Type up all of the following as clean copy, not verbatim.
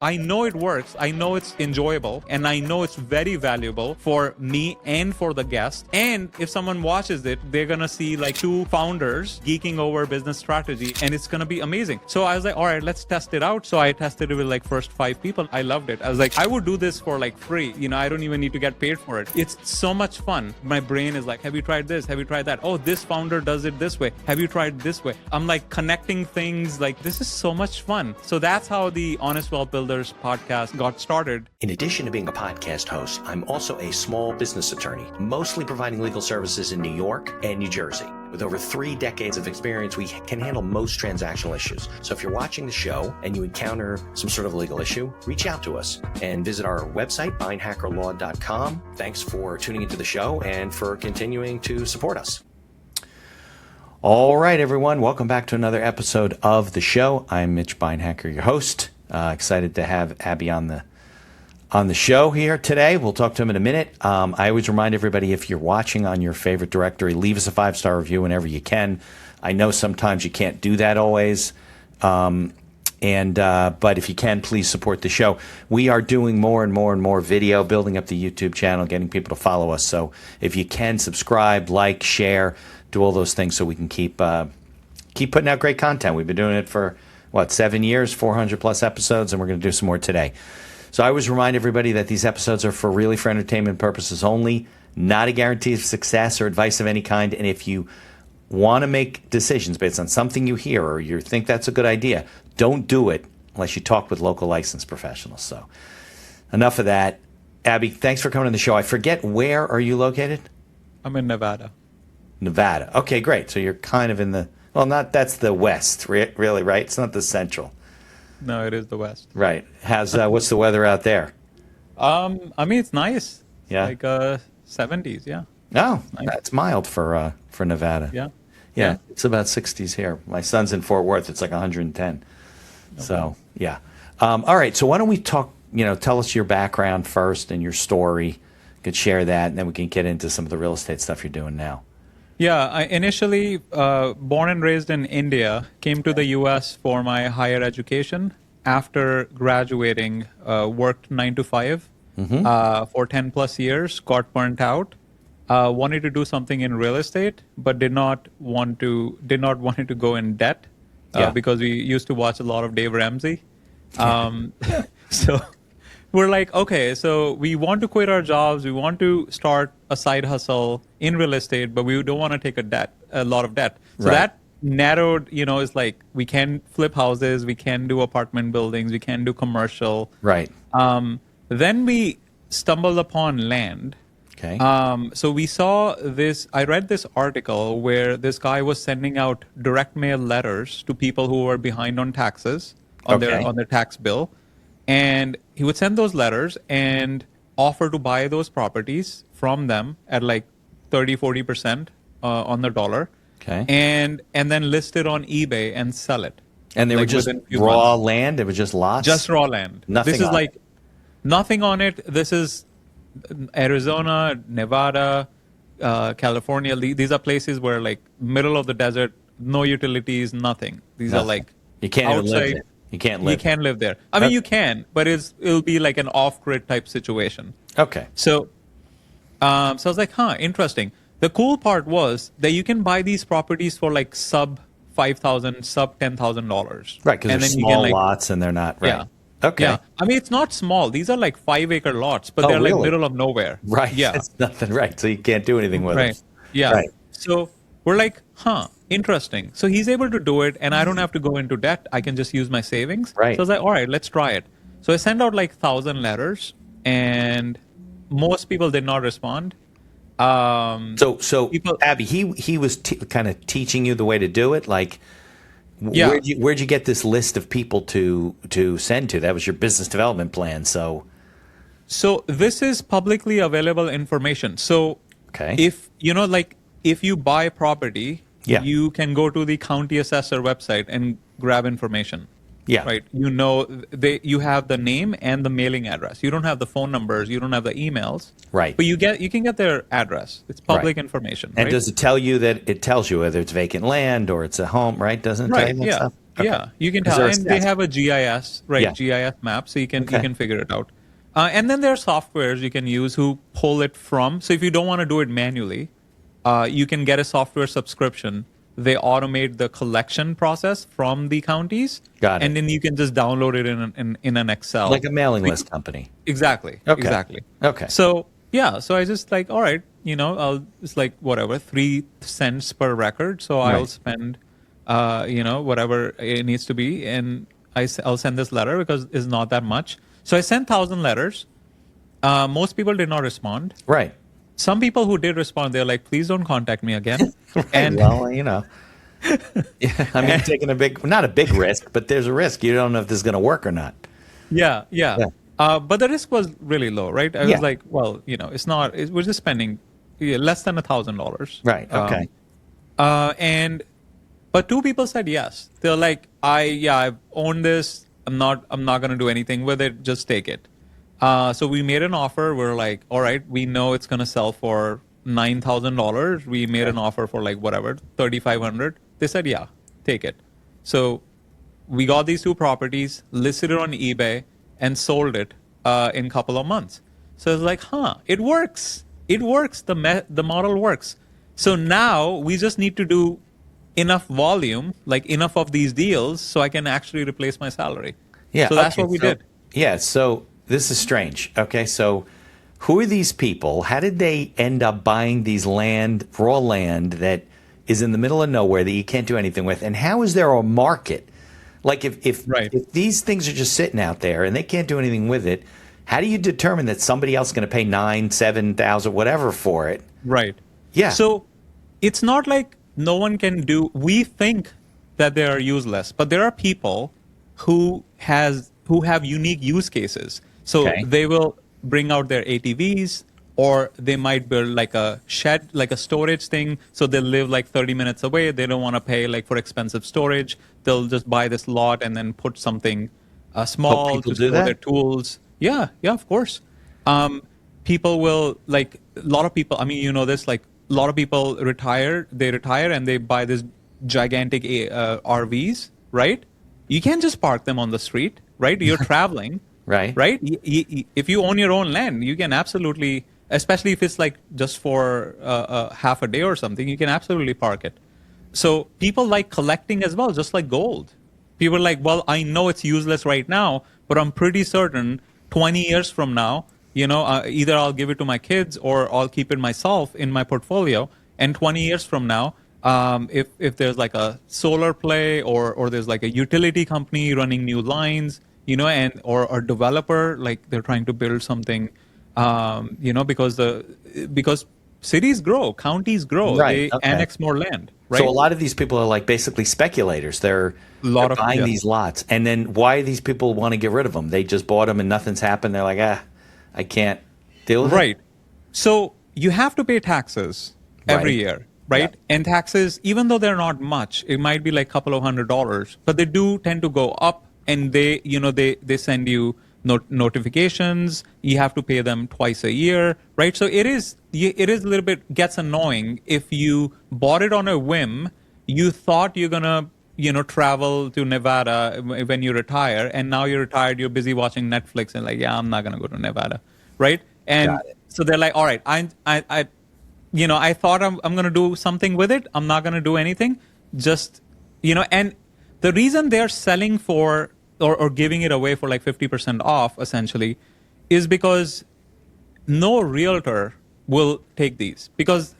I know it works, I know it's enjoyable, and I know it's very valuable for me and for the guest. And if someone watches it, they're gonna see like two founders geeking over business strategy, and it's gonna be amazing. So I was like, all right, let's test it out. So I tested it with like first 5 people. I loved it. I was like, I would do this for like free. I don't even need to get paid for it. It's so much fun. My brain is like, have you tried this? Have you tried that? Oh, this founder does it this way. Have you tried this way? I'm like connecting things. Like, this is so much fun. So that's how the Honest Wealth Builders podcast got started. In addition to being a podcast host, I'm also a small business attorney, mostly providing legal services in New York and New Jersey. With over 3 decades of experience, we can handle most transactional issues. So if you're watching the show and you encounter some sort of legal issue, reach out to us and visit our website, beinhackerlaw.com. Thanks for tuning into the show and for continuing to support us. All right, everyone. Welcome back to another episode of the show. I'm Mitch Beinhacker, your host. Excited to have Abi on the show here today. We'll talk to him in a minute. I always remind everybody, if you're watching on your favorite directory, leave us a 5-star review whenever you can. I know sometimes you can't do that always, but if you can, please support the show. We are doing more and more and more video, building up the YouTube channel, getting people to follow us. So if you can, subscribe, like, share, do all those things so we can keep putting out great content. We've been doing it for 7 years, 400 plus episodes, and we're going to do some more today. So I always remind everybody that these episodes are for entertainment purposes only, not a guarantee of success or advice of any kind. And if you want to make decisions based on something you hear or you think that's a good idea, don't do it unless you talk with local licensed professionals. So enough of that. Abi, thanks for coming on the show. I forget, where are you located? I'm in Nevada. Nevada. Okay, great. So you're kind of in the... Well, that's the West, really, right? It's not the Central. No, it is the West. Right. What's the weather out there? I mean, it's nice. Yeah. Like 70s, yeah. Oh, nice. That's mild for Nevada. Yeah. It's about 60s here. My son's in Fort Worth. It's like 110. Okay. So, yeah. All right. So why don't we talk, tell us your background first and your story. You could share that, and then we can get into some of the real estate stuff you're doing now. Yeah, I initially, born and raised in India, came to the U.S. for my higher education. After graduating, worked 9 to 5 for 10 plus years, got burnt out, wanted to do something in real estate, but did not want it to go in debt because we used to watch a lot of Dave Ramsey. So we're like, okay, so we want to quit our jobs. We want to start a side hustle in real estate, but we don't want to take a lot of debt. So that narrowed, is like, we can flip houses, we can do apartment buildings, we can do commercial. Right. Then we stumbled upon land. Okay. So we saw this, I read this article where this guy was sending out direct mail letters to people who were behind on taxes, on their tax bill. And he would send those letters and offer to buy those properties from them at like 30-40% on the dollar. Okay. And then list it on eBay and sell it. And they were just raw land? It was just lots? Just raw land. Nothing This is on like nothing on it. This is Arizona, Nevada, California. These are places where, like, middle of the desert, no utilities, nothing. These are like you can't outside. Even live there. You can't live. You can't live there. I mean, you can, but it'll be like an off-grid type situation. Okay. So I was like, interesting. The cool part was that you can buy these properties for like sub $5,000, sub $10,000. Right, because they're small lots and they're not, right? Yeah. Okay. Yeah. I mean, it's not small. These are like 5-acre lots, but they're like middle of nowhere. Right. Yeah. It's nothing, right. So you can't do anything with Right. it. Yeah. Right. So we're like, interesting. So he's able to do it, and I don't have to go into debt. I can just use my savings. Right. So I was like, all right, let's try it. So I sent out like 1,000 letters, and most people did not respond. So people, Abi, he was kind of teaching you the way to do it. Like, where'd you get this list of people to send to? That was your business development plan. So this is publicly available information. So if you buy property, you can go to the county assessor website and grab information. Yeah. Right. You have the name and the mailing address. You don't have the phone numbers. You don't have the emails. Right. But you can get their address. It's public information. And right? does it tell you that it tells you whether it's vacant land or it's a home, right? Doesn't it tell you that stuff? Okay. Yeah, you can Is tell, there a and they stats? have a GIS, right? Yeah. GIS map, so you Okay. can figure it out. And then there are softwares you can use who pull it from. So if you don't want to do it manually, you can get a software subscription. They automate the collection process from the counties, Got it. and then you can just download it in an Excel. Like a mailing list company. Exactly. Okay. Exactly. Okay. So yeah, so I just like, all right, it's like whatever, 3 cents per record. So I'll Right. spend, whatever it needs to be, and I'll send this letter because it's not that much. So I sent 1,000 letters. Most people did not respond. Right. Some people who did respond, they're like, please don't contact me again. And Well, yeah, I mean, taking not a big risk, but there's a risk. You don't know if this is going to work or not. yeah. But the risk was really low, right? I Yeah. was like, well, it's not. We're just spending less than $1,000. Right. Okay. But 2 people said yes. They're like, I've owned this. I'm not going to do anything with it. Just take it. So we made an offer. We're like, all right, we know it's going to sell for $9,000. We made an offer for like whatever, $3,500. They said, yeah, take it. So we got these 2 properties, listed it on eBay, and sold it in a couple of months. So it's like, it works. It works. The model works. So now we just need to do enough volume, like enough of these deals, so I can actually replace my salary. Yeah. So that's okay, what we did. Yeah. So this is strange. Okay. So who are these people? How did they end up buying these raw land that is in the middle of nowhere that you can't do anything with? And how is there a market? Like if these things are just sitting out there and they can't do anything with it, how do you determine that somebody else is going to pay 9,000, 7,000, whatever for it? Right. Yeah. So it's not like no one can do. We think that they are useless, but there are people who have unique use cases. So they will bring out their ATVs, or they might build like a shed, like a storage thing. So they'll live like 30 minutes away. They don't want to pay like for expensive storage. They'll just buy this lot and then put something small to store their tools. Yeah, of course. People will, like, a lot of people, I mean, you know this, like a lot of people retire and they buy this gigantic RVs, right? You can't just park them on the street, right? You're traveling. Right. If you own your own land, you can absolutely, especially if it's like just for half a day or something, you can absolutely park it. So people like collecting as well, just like gold. People are like, well, I know it's useless right now, but I'm pretty certain 20 years from now, either I'll give it to my kids or I'll keep it myself in my portfolio. And 20 years from now, if there's like a solar play or there's like a utility company running new lines, or a developer, like they're trying to build something, because cities grow, counties grow, they annex more land. Right? So a lot of these people are like basically speculators. They're buying these lots. And then why do these people want to get rid of them? They just bought them and nothing's happened. They're like, I can't deal with it. Right. So you have to pay taxes every year, right? Yeah. And taxes, even though they're not much, it might be like a couple of $100s, but they do tend to go up. And they send you notifications. You have to pay them twice a year, right? So it is a little bit gets annoying if you bought it on a whim. You thought you're gonna travel to Nevada when you retire, and now you're retired. You're busy watching Netflix, and like, yeah, I'm not gonna go to Nevada, right? And so they're like, all right, I thought I'm gonna do something with it. I'm not gonna do anything. Just and the reason they're selling for or giving it away for like 50% off, essentially, is because no realtor will take these, because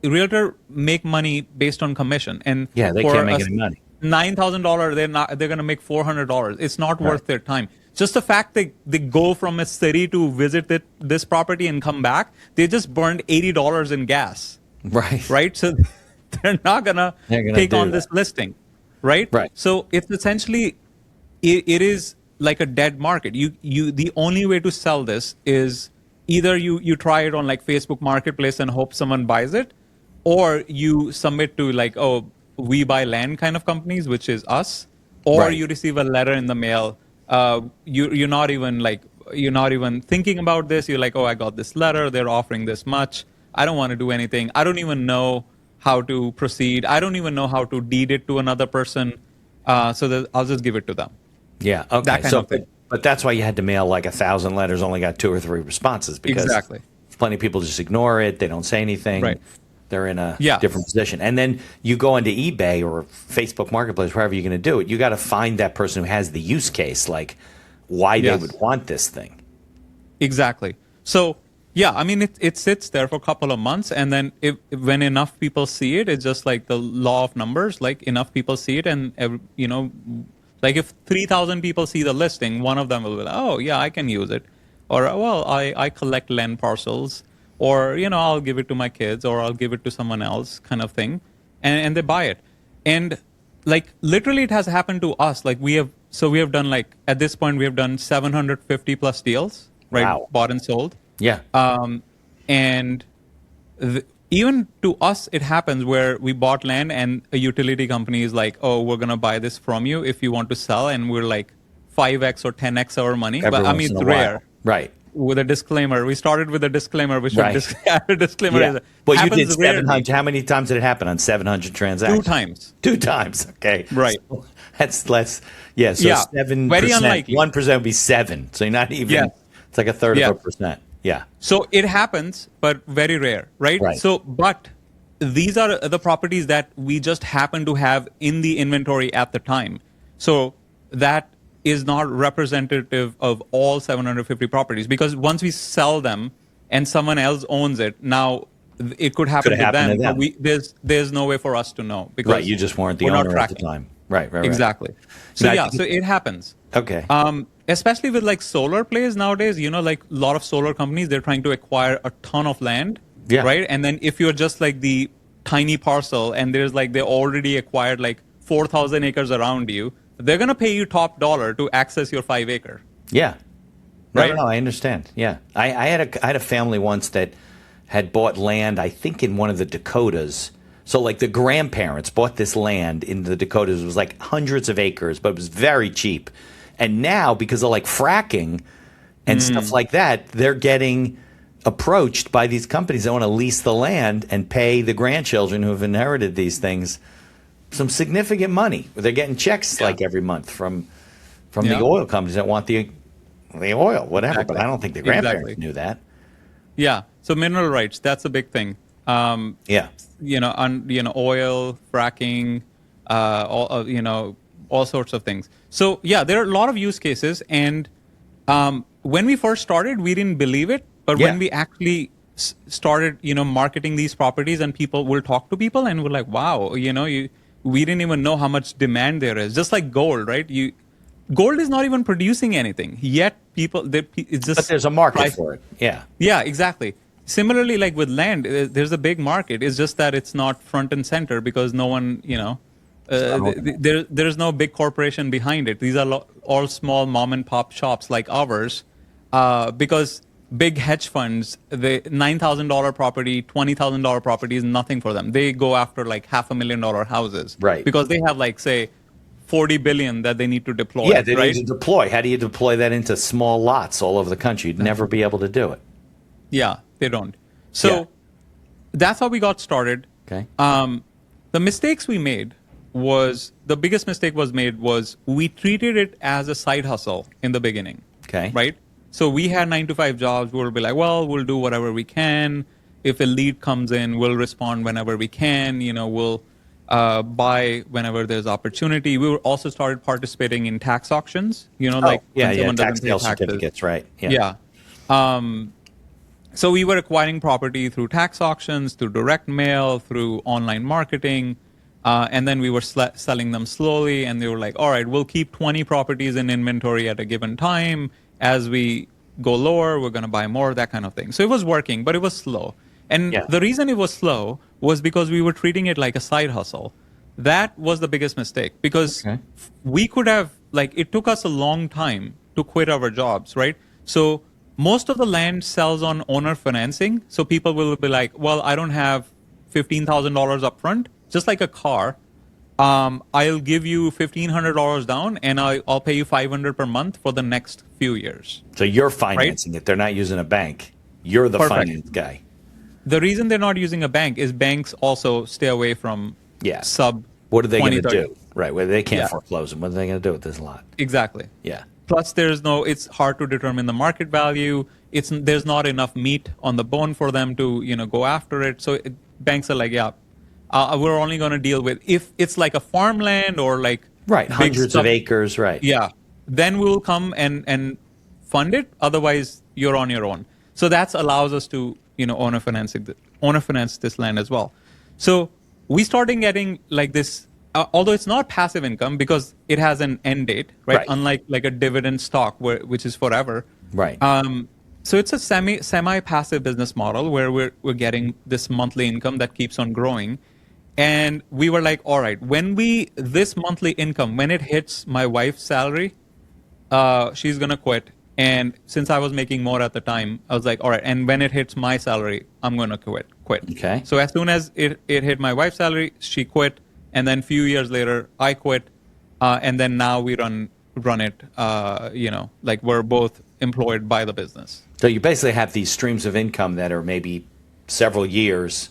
realtor make money based on commission, and they can't make any money. $9,000, they're going to make $400. It's not worth their time. Just the fact that they go from a city to visit this property and come back, they just burned $80 in gas. Right. So they're not going to take on this listing. Right. So it's essentially, it is like a dead market. The only way to sell this is either you try it on like Facebook Marketplace and hope someone buys it, or you submit to like, we buy land kind of companies, which is us, or you receive a letter in the mail. You're not even thinking about this. You're like, I got this letter. They're offering this much. I don't want to do anything. I don't even know how to proceed. I don't even know how to deed it to another person. So I'll just give it to them. Yeah. Okay. That kind of thing. But that's why you had to mail like 1,000 letters, only got 2 or 3 responses, because Exactly. plenty of people just ignore it. They don't say anything. Right. They're in a Yeah. different position. And then you go into eBay or Facebook Marketplace, wherever you're going to do it. You got to find that person who has the use case, like why they Yes. would want this thing. Exactly. So yeah, I mean, it sits there for a couple of months, and then when enough people see it, it's just like the law of numbers. Like enough people see it, and like if 3,000 people see the listing, one of them will be like, oh yeah, I can use it, or well, I collect land parcels, or I'll give it to my kids, or I'll give it to someone else, kind of thing, and they buy it, and like literally it has happened to us. Like we have done, like at this point we have done 750 plus deals, right? Wow. Bought and sold. Yeah. And even to us, it happens where we bought land and a utility company is like, oh, we're going to buy this from you if you want to sell. And we're like 5x or 10x our money. Every But I once mean, in it's a while. rare. Right. With a disclaimer. We started with a disclaimer. We should Right. add a disclaimer. Yeah. Well, you did Happens rarely. 700. How many times did it happen on 700 transactions? 2 times. 2 times. Okay. Right. So that's less. Yeah. So Yeah. 7%. Very unlikely. 1% would be 7. So you're not even. Yeah. It's like a third Yeah. of a percent. Yeah. So it happens, but very rare, right? Right. So, but these are the properties that we just happen to have in the inventory at the time. So that is not representative of all 750 properties, because once we sell them and someone else owns it, now it could happen to them. But there's no way for us to know, because Right. You just weren't the we're not owner at the tracking. time. Right. Right. Exactly. So Now, yeah, so it happens. Okay. Especially with like solar plays nowadays, like a lot of solar companies, they're trying to acquire a ton of land, Yeah. right? And then if you're just like the tiny parcel and there's like they already acquired like 4,000 acres around you, they're going to pay you top dollar to access your 5 acre. Yeah. No, Right? no, I understand. Yeah. I had a family once that had bought land, I think in one of the Dakotas. So like the grandparents bought this land in the Dakotas. It was like hundreds of acres, but it was very cheap. And now, because of like fracking and stuff like that, they're getting approached by these companies that want to lease the land and pay the grandchildren who have inherited these things some significant money. They're getting checks like every month from the oil companies that want the oil, whatever. Exactly. But I don't think the grandparents Exactly. knew that. Yeah. So mineral rights, that's a big thing. Yeah. Oil, fracking, all sorts of things. So yeah, there are a lot of use cases, and when we first started, we didn't believe it, but Yeah. when we actually started, marketing these properties, and people will talk to people, and we're like, wow, we didn't even know how much demand there is. Just like gold, right? Gold is not even producing anything yet. It's just. But there's a market for it. Yeah. Yeah, exactly. Similarly, like with land, there's a big market. It's just that it's not front and center because no one, there's no big corporation behind it. These are all small mom and pop shops like ours, because big hedge funds, the $9,000 property, $20,000 property is nothing for them. They go after like $500,000 houses, Right? Because they have like say 40 billion that they need to deploy. Yeah, they right? need to deploy. How do you deploy that into small lots all over the country? You'd never be able to do it. Yeah, they don't. So that's how we got started. Okay. The mistakes we made the biggest mistake was we treated it as a side hustle in the beginning. Okay. Right? So we had 9-to-5 jobs. We'll be like, well, we'll do whatever we can. If a lead comes in, we'll respond whenever we can. We'll buy whenever there's opportunity. We were also started participating in tax auctions. Like when someone tax doesn't pay sale taxes. certificates, right? Yeah. So we were acquiring property through tax auctions, through direct mail, through online marketing, and then we were selling them slowly. And they were like, all right, we'll keep 20 properties in inventory at a given time. As we go lower, we're going to buy more, that kind of thing. So it was working, but it was slow. And the reason it was slow was because we were treating it like a side hustle. That was the biggest mistake, because we could have, it took us a long time to quit our jobs, right? So most of the land sells on owner financing. So people will be like, well, I don't have $15,000 up front, just like a car. I'll give you $1,500 down, and I'll pay you $500 per month for the next few years. So you're financing it. They're not using a bank. You're the finance guy. The reason th're not using a bank is banks also stay away from sub. What are they going to do? Right, where they can't Yeah. foreclose them. What are they going to do with this lot? Exactly. Yeah. Plus, it's hard to determine the market value. There's not enough meat on the bone for them to, go after it. So banks are like, yeah, we're only going to deal with, if it's like a farmland or like Right, big hundreds of stuff, acres, right. yeah, then we will come and fund it. Otherwise, you're on your own. So that allows us to, owner finance this land as well. So we started getting like this, although it's not passive income because it has an end date, right? Right. Unlike like a dividend stock which is forever. Right. So it's a semi-passive business model where we're getting this monthly income that keeps on growing. And we were like, all right, this monthly income, when it hits my wife's salary, she's going to quit. And since I was making more at the time, I was like, all right, and when it hits my salary, I'm going to quit. Okay. So as soon as it hit my wife's salary, she quit. And then a few years later, I quit. And then now we run it, like we're both employed by the business. So you basically have these streams of income that are maybe several years,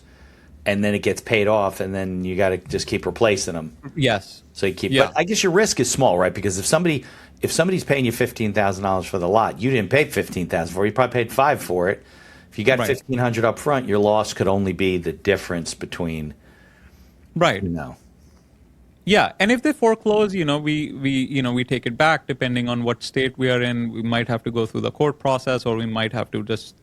and then it gets paid off, and then you got to just keep replacing them. Yes. So you keep. Yeah. But I guess your risk is small, right? Because if somebody's paying you $15,000 for the lot, you didn't pay $15,000 for it. You probably paid $5,000 for it. If you got Right. $1,500 up front, your loss could only be the difference between. Right. Yeah, and if they foreclose, we take it back depending on what state we are in. We might have to go through the court process, or we might have to just,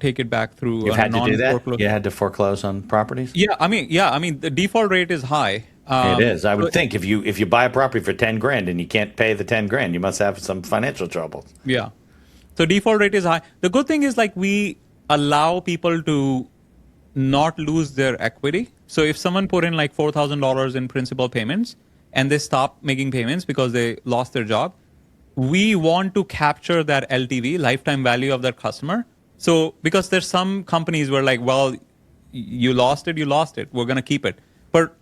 take it back through. You've had to do that. You had to foreclose on properties. Yeah, I mean, the default rate is high. It is. I would think if you buy a property for $10,000 and you can't pay the $10,000, you must have some financial trouble. Yeah, so default rate is high. The good thing is like we allow people to not lose their equity. So if someone put in like $4,000 in principal payments and they stop making payments because they lost their job, we want to capture that LTV, lifetime value of that customer. So because there's some companies where like, well, you lost it, we're going to keep it. But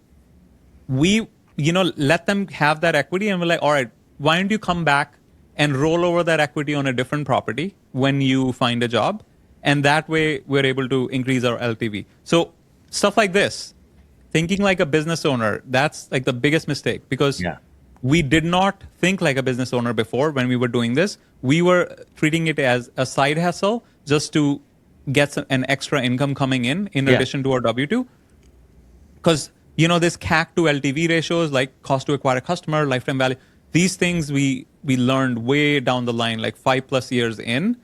we, let them have that equity, and we're like, all right, why don't you come back and roll over that equity on a different property when you find a job? And that way we're able to increase our LTV. So stuff like this, thinking like a business owner, that's like the biggest mistake, because we did not think like a business owner before when we were doing this. We were treating it as a side hustle just to get an extra income coming in addition to our W-2. Because, this CAC to LTV ratios, like cost to acquire a customer, lifetime value, these things we learned way down the line, like 5+ years in,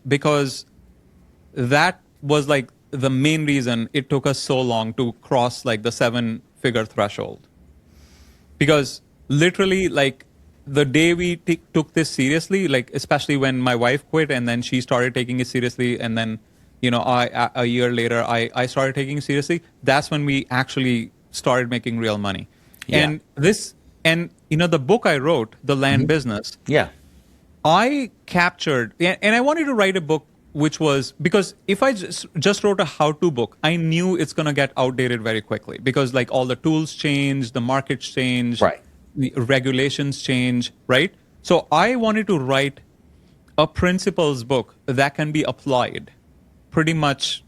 because that was like the main reason it took us so long to cross like the 7-figure threshold. Because literally, like the day we took this seriously, like especially when my wife quit and then she started taking it seriously, and then a year later I started taking it seriously, that's when we actually started making real money. And the book I wrote, The Land Business, I captured, and I wanted to write a book which was, because if I just wrote a how-to book, I knew it's going to get outdated very quickly, because like all the tools change, the markets change, the regulations change, right? So I wanted to write a principles book that can be applied pretty much,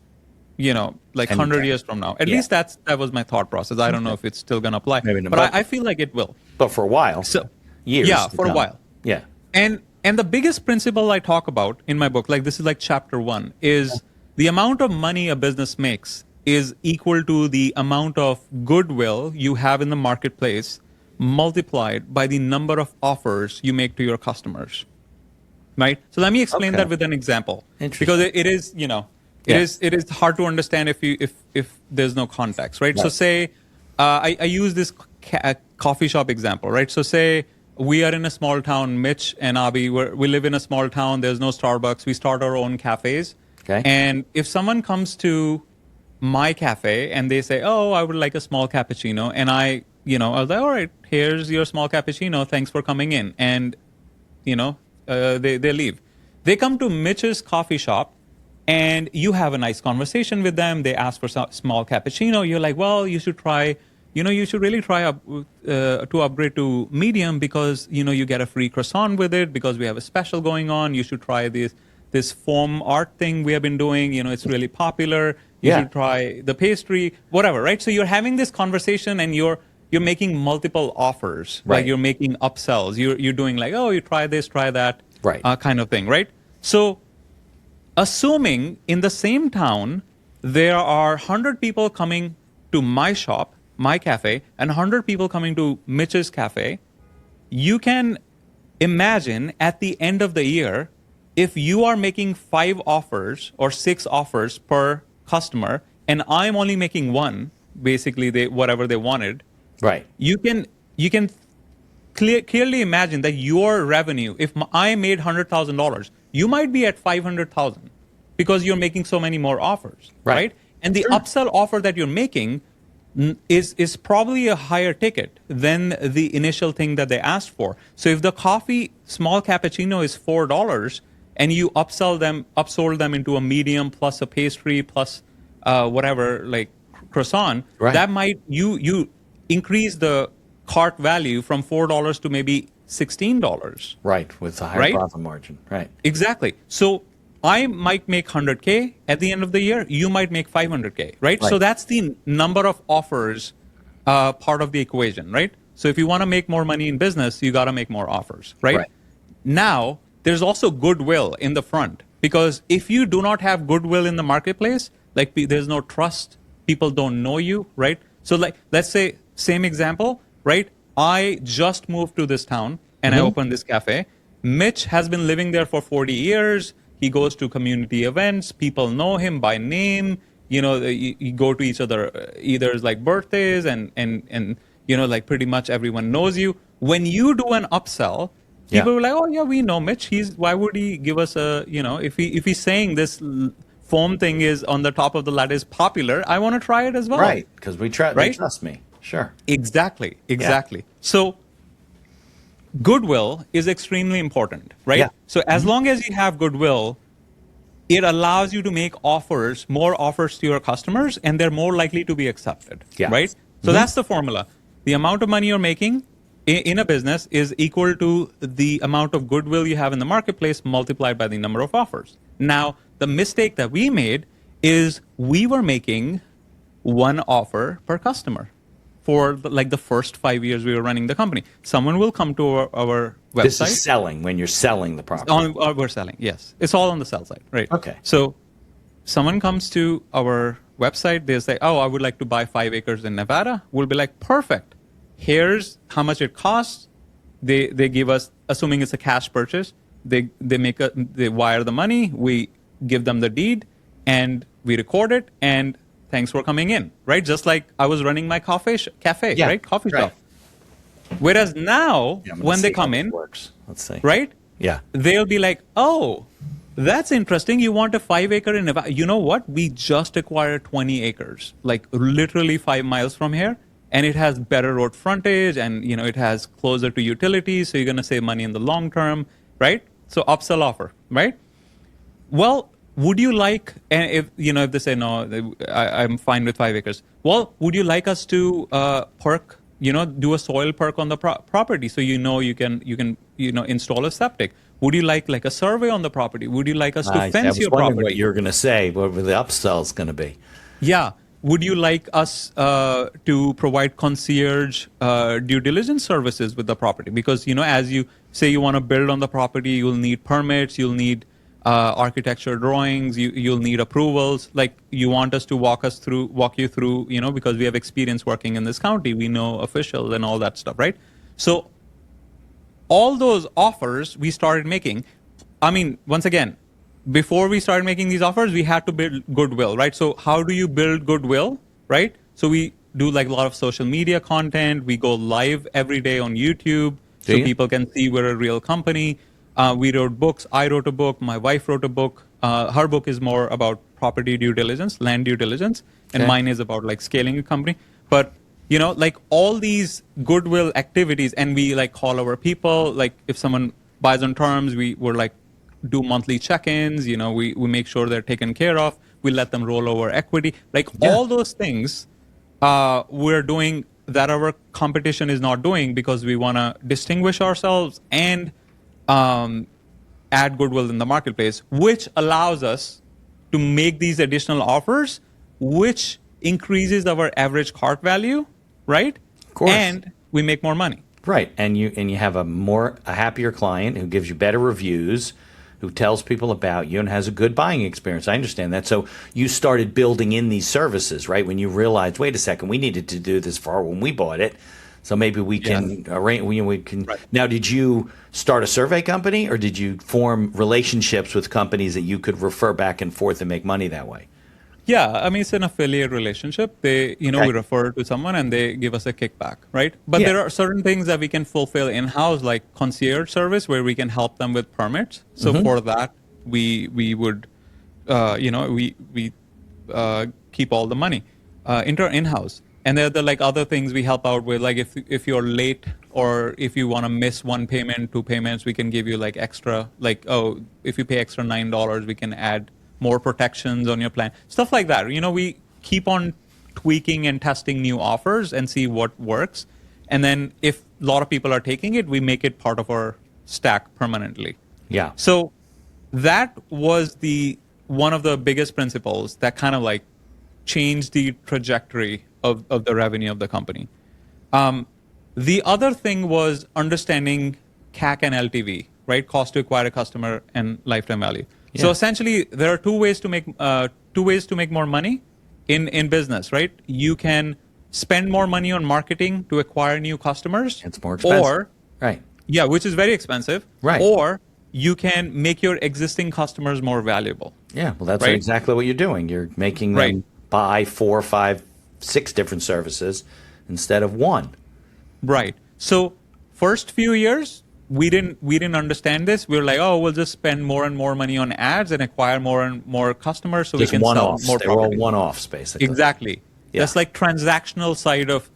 like 100 years from now. At least that was my thought process. I don't know if it's still going to apply, but I feel like it will. But for a while. So, years. Yeah, for a while. Yeah. And the biggest principle I talk about in my book, like this is like chapter 1, is the amount of money a business makes is equal to the amount of goodwill you have in the marketplace multiplied by the number of offers you make to your customers. Right? So let me explain that with an example, because it is, it is hard to understand if there's no context, right? So say I use this coffee shop example, right? So say we are in a small town, Mitch and Abi, we live in a small town, there's no Starbucks, we start our own cafes. And if someone comes to my cafe and they say, oh, I would like a small cappuccino, and I was like, all right, here's your small cappuccino, thanks for coming in. And, they leave. They come to Mitch's coffee shop and you have a nice conversation with them. They ask for some small cappuccino. You're like, well, you should try, you should really try to upgrade to medium, because, you get a free croissant with it, because we have a special going on. You should try this foam art thing we have been doing. It's really popular. You should try the pastry, whatever, right? So you're having this conversation and you're you're making multiple offers. Right. Like you're making upsells. You're doing like, oh, you try this, try that, Right. Kind of thing, right? So assuming in the same town, there are 100 people coming to my shop, my cafe, and 100 people coming to Mitch's cafe, you can imagine at the end of the year, if you are making 5 offers or 6 offers per customer, and I'm only making one, basically whatever they wanted, Right. you can clearly imagine that your revenue, if I made $100,000, you might be at 500,000 because you're making so many more offers, right? And the upsell offer that you're making is probably a higher ticket than the initial thing that they asked for. So if the coffee small cappuccino is $4 and you upsold them into a medium plus a pastry plus whatever, like croissant, that might you increase the cart value from $4 to maybe $16. Right, with a higher profit margin. Right. Exactly. So I might make 100K at the end of the year. You might make 500K, right? So that's the number of offers part of the equation, right? So if you want to make more money in business, you got to make more offers, right? Now, there's also goodwill in the front, because if you do not have goodwill in the marketplace, like there's no trust, people don't know you, right? So like, let's say, same example, right? I just moved to this town and I opened this cafe. Mitch has been living there for 40 years. He goes to community events. People know him by name. You know, you go to each other, either like birthdays and you know, like pretty much everyone knows you. When you do an upsell, people are like, oh yeah, we know Mitch. Why would he give us a, you know, if he's saying this foam thing is on the top of the ladder is popular, I want to try it as well. Right, because they trust me. Sure. Exactly. So goodwill is extremely important, right? So as long as you have goodwill, it allows you to make more offers to your customers, and they're more likely to be accepted, right? So that's the formula. The amount of money you're making in a business is equal to the amount of goodwill you have in the marketplace multiplied by the number of offers. Now, the mistake that we made is we were making one offer per customer. For the first 5 years we were running the company. Someone will come to our website. This is selling, when you're selling the property. We're selling, yes. It's all on the sell side, right? Okay. So someone comes to our website, they say, oh, I would like to buy 5 acres in Nevada. We'll be like, perfect. Here's how much it costs. They give us, assuming it's a cash purchase, they wire the money, we give them the deed, and we record it, and thanks for coming in, right? Just like I was running my cafe, right? Coffee shop. Whereas now, when they come in, let's see, right? Yeah. They'll be like, oh, that's interesting. You want a 5 acre in Nevada. You know what? We just acquired 20 acres, like literally 5 miles from here. And it has better road frontage, and you know it has closer to utilities, so you're going to save money in the long term, right? So upsell offer, right? Well, would you like, and if they say no, I'm fine with 5 acres. Well, would you like us to do a soil perk on the property, so you can install a septic? Would you like a survey on the property? Would you like us to fence your property? What you're going to say, what the upsell is going to be? Yeah. Would you like us to provide concierge due diligence services with the property? Because, as you say you want to build on the property, you'll need permits, you'll need architecture drawings, you'll need approvals. Like, you want us to walk you through, because we have experience working in this county. We know officials and all that stuff, right? So all those offers we started making, once again, before we started making these offers, we had to build goodwill, right? So how do you build goodwill, right? So we do a lot of social media content. We go live every day on YouTube so people can see we're a real company. We wrote books. I wrote a book. My wife wrote a book. Her book is more about property due diligence, land due diligence, and mine is about scaling a company. But all these goodwill activities, and we call our people. If someone buys on terms, we're do monthly check-ins, we make sure they're taken care of. We let them roll over equity. All those things we're doing that our competition is not doing, because we want to distinguish ourselves and add goodwill in the marketplace, which allows us to make these additional offers, which increases our average cart value, right? course. And we make more money. Right, and you have a happier client who gives you better reviews, who tells people about you and has a good buying experience. I understand that. So you started building in these services, right? When you realized, wait a second, we needed to do this for when we bought it. So maybe we can arrange. We can. Right. Now, did you start a survey company, or did you form relationships with companies that you could refer back and forth and make money that way? Yeah, I mean, it's an affiliate relationship. They, we refer to someone and they give us a kickback, right? But there are certain things that we can fulfill in-house, like concierge service, where we can help them with permits. So for that, we would, we keep all the money in-house. And there are the other things we help out with, like if you're late or if you want to miss one payment, 2 payments, we can give you extra, if you pay extra $9, we can add more protections on your plan, stuff like that. We keep on tweaking and testing new offers and see what works. And then if a lot of people are taking it, we make it part of our stack permanently. Yeah. So that was one of the biggest principles that kind of changed the trajectory of the revenue of the company. The other thing was understanding CAC and LTV, right? Cost to acquire a customer and lifetime value. Yeah. So essentially, there are two ways to make more money in business, right? You can spend more money on marketing to acquire new customers. It's more expensive, right? Yeah, which is very expensive, right? Or you can make your existing customers more valuable. Yeah, well, that's exactly what you're doing. You're making them buy 4, 5, 6 different services instead of one. Right. So first few years, we didn't understand this. We were like, oh, we'll just spend more and more money on ads and acquire more and more customers so just we can sell more. They're all one-offs, basically. Exactly. Yeah. That's transactional side of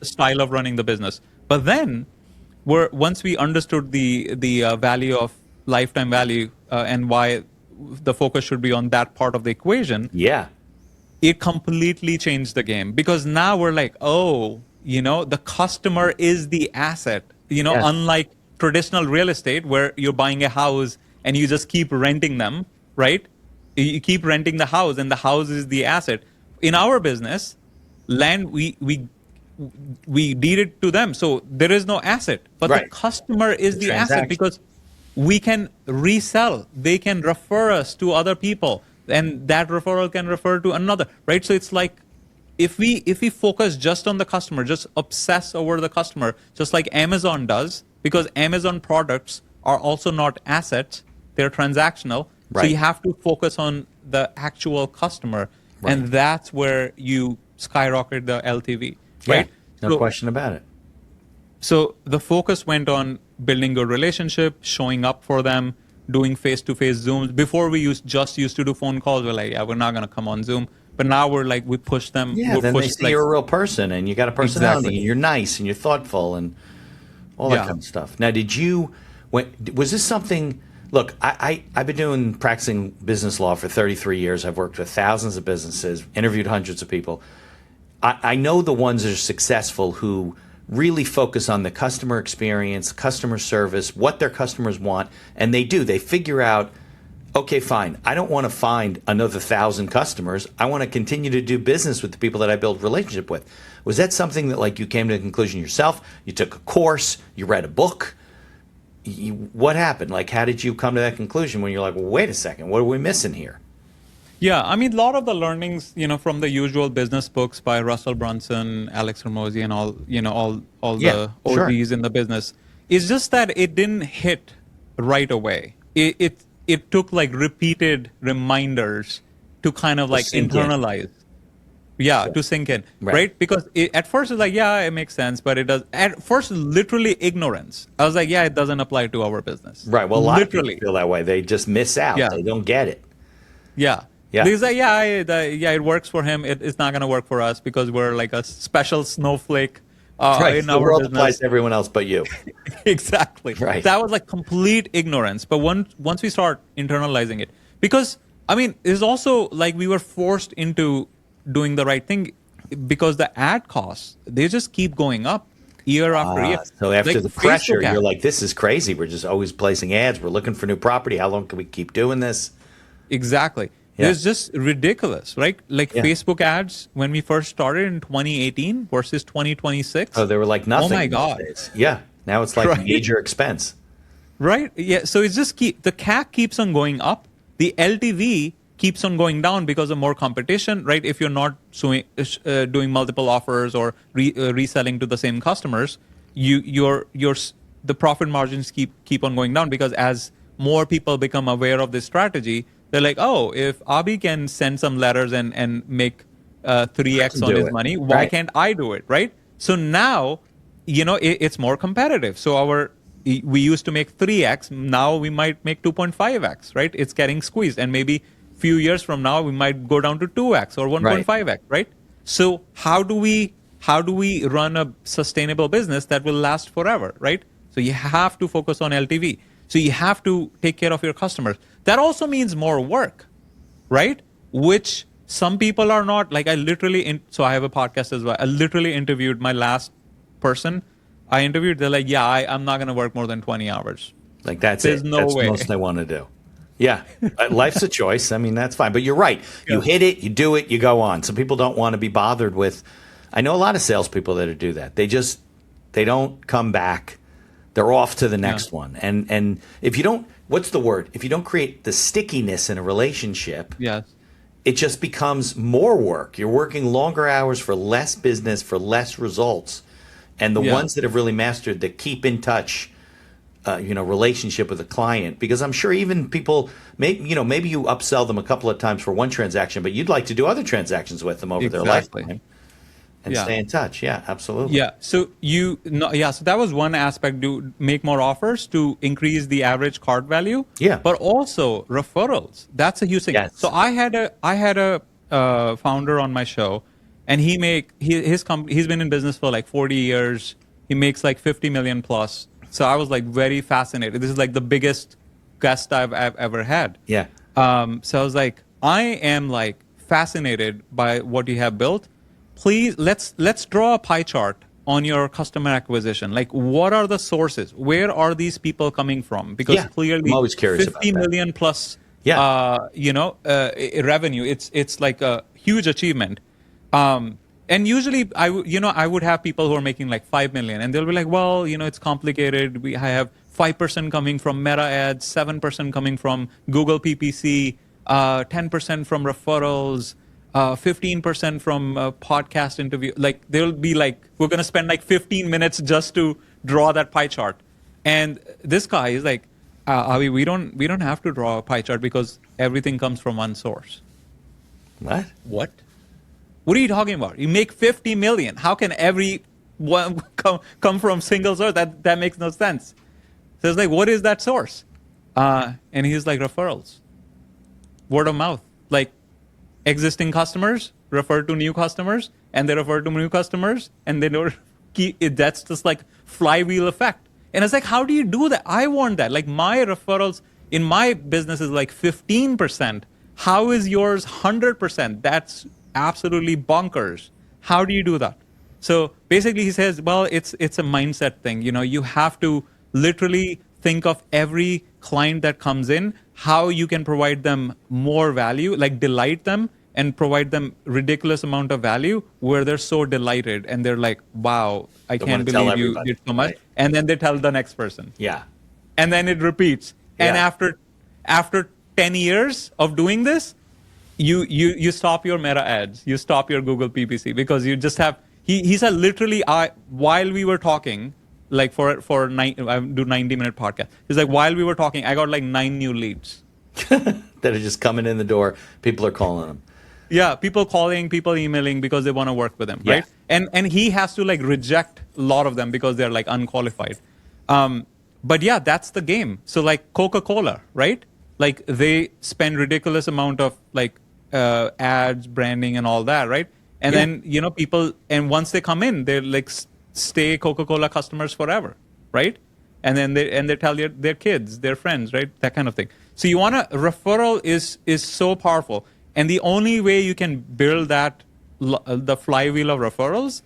style of running the business. But then, once we understood the value of lifetime value and why the focus should be on that part of the equation. Yeah. It completely changed the game, because now we're like, oh, the customer is the asset. Unlike traditional real estate where you're buying a house and you just keep renting them, right? You keep renting the house and the house is the asset. In our business, land, we deed it to them. So there is no asset, but the customer is the asset, because we can resell. They can refer us to other people, and that referral can refer to another, right? So it's like, if we focus just on the customer, just obsess over the customer, just like Amazon does, because Amazon products are also not assets, they're transactional. Right. So you have to focus on the actual customer. Right. And that's where you skyrocket the LTV. Right? Yeah, no question about it. So the focus went on building good relationship, showing up for them, doing face-to-face Zooms. Before we used to do phone calls. We're like, yeah, we're not going to come on Zoom. But now we're like, we push them. Yeah, then they see you're a real person and you got a personality and you're nice and you're thoughtful and all that kind of stuff. Now, was this something, look, I've been practicing business law for 33 years. I've worked with thousands of businesses, interviewed hundreds of people. I know the ones that are successful who really focus on the customer experience, customer service, what their customers want, and they do. They figure out, okay, fine, I don't want to find another 1,000 customers. I want to continue to do business with the people that I build relationship with. Was that something that you came to a conclusion yourself? You took a course, you read a book? What happened? How did you come to that conclusion when you're like, well, wait a second, what are we missing here? Yeah, I mean, a lot of the learnings, from the usual business books by Russell Brunson, Alex Hormozi, and all the OGs in the business, is just that it didn't hit right away. It took repeated reminders to kind of internalize. To sink in, right? Because at first it's it makes sense, but it does. At first, literally ignorance. I was like, it doesn't apply to our business. Right. Well, a lot of people feel that way. They just miss out. Yeah. They don't get it. Yeah. Yeah. Because it works for him. It's not going to work for us because we're like a special snowflake. In our world business. Applies to everyone else but you. Exactly. Right. That was complete ignorance. But once we start internalizing it, because it's also we were forced into doing the right thing, because the ad costs, they just keep going up year after year. So after the pressure, you're like, this is crazy. We're just always placing ads. We're looking for new property. How long can we keep doing this? Exactly. It's just ridiculous, right? Like Facebook ads when we first started in 2018 versus 2026. Oh, they were like nothing. Oh my God. Days. Yeah. Now it's like major expense. Right. Yeah. So it's just the CAC keeps on going up. The LTV keeps on going down because of more competition, right? If you're not doing multiple offers or reselling to the same customers, the profit margins keep on going down because as more people become aware of this strategy, they're like, oh, if Abi can send some letters and make 3x on his money, why can't I do it, right? So now, it's more competitive. So we used to make 3x, now we might make 2.5x, right? It's getting squeezed, and maybe few years from now we might go down to 2x or 1.5x, right? So how do we run a sustainable business that will last forever, right? So you have to focus on LTV. So you have to take care of your customers. That also means more work, right? Which some people are not. Like I have a podcast as well. I literally interviewed my last person I interviewed. They're like, yeah, I'm not going to work more than 20 hours. Like that's There's no that's way. the most I want to do. Yeah, life's a choice. I mean, that's fine. But you're right. You hit it, you do it, you go on. Some people don't want to be bothered with. I know a lot of salespeople that do that. They don't come back. They're off to the next one. And if you don't, what's the word? If you don't create the stickiness in a relationship, it just becomes more work. You're working longer hours for less business, for less results. And the ones that have really mastered the keep in touch, relationship with a client, because I'm sure even people, maybe you upsell them a couple of times for one transaction, but you'd like to do other transactions with them over their lifetime. And stay in touch. Yeah, absolutely. Yeah. So so that was one aspect, to make more offers to increase the average cart value. Yeah. But also referrals. That's a huge thing. Yes. So I had a founder on my show, and his company, he's been in business for like 40 years. He makes like 50 million plus. So I was like very fascinated. This is like the biggest guest I've ever had. Yeah. So I was like, I am like fascinated by what you have built. Please, let's draw a pie chart on your customer acquisition. Like, what are the sources? Where are these people coming from? Because clearly, I'm always curious 50 about that. million plus, revenue. It's like a huge achievement. And usually, I would have people who are making like 5 million, and they'll be like, well, it's complicated. I have 5% coming from Meta ads, 7% coming from Google PPC, 10% from referrals. 15% from podcast interview. Like they'll be like, we're going to spend like 15 minutes just to draw that pie chart. And this guy is like, Avi, we don't have to draw a pie chart because everything comes from one source. What? What are you talking about? You make 50 million. How can every one come from single source? That makes no sense. So it's like, what is that source? And he's like, referrals, word of mouth. Like, existing customers refer to new customers, and they refer to new customers, and they don't that's just like flywheel effect. And it's like, how do you do that? I want that. Like my referrals in my business is like 15%. How is yours 100%? That's absolutely bonkers. How do you do that? So basically he says, well, it's a mindset thing. You have to literally think of every client that comes in, how you can provide them more value, like delight them and provide them ridiculous amount of value where they're so delighted and they're like, wow, I can't believe you did so much. Right. And then they tell the next person. Yeah. And then it repeats. Yeah. And after 10 years of doing this, you stop your Meta ads, you stop your Google PPC because you just have, he said literally, while we were talking, like I do 90-minute podcast. He's like, while we were talking, I got like 9 new leads. That are just coming in the door. People are calling them. Yeah, people calling, people emailing because they want to work with him, right? And he has to like reject a lot of them because they're like unqualified. But yeah, that's the game. So like Coca-Cola, right? Like they spend ridiculous amount of like ads, branding and all that, right? And then, people, and once they come in, they're like stay Coca-Cola customers forever, right? And then they tell their kids, their friends, right? That kind of thing. So you want referral is so powerful. And the only way you can build that, the flywheel of referrals,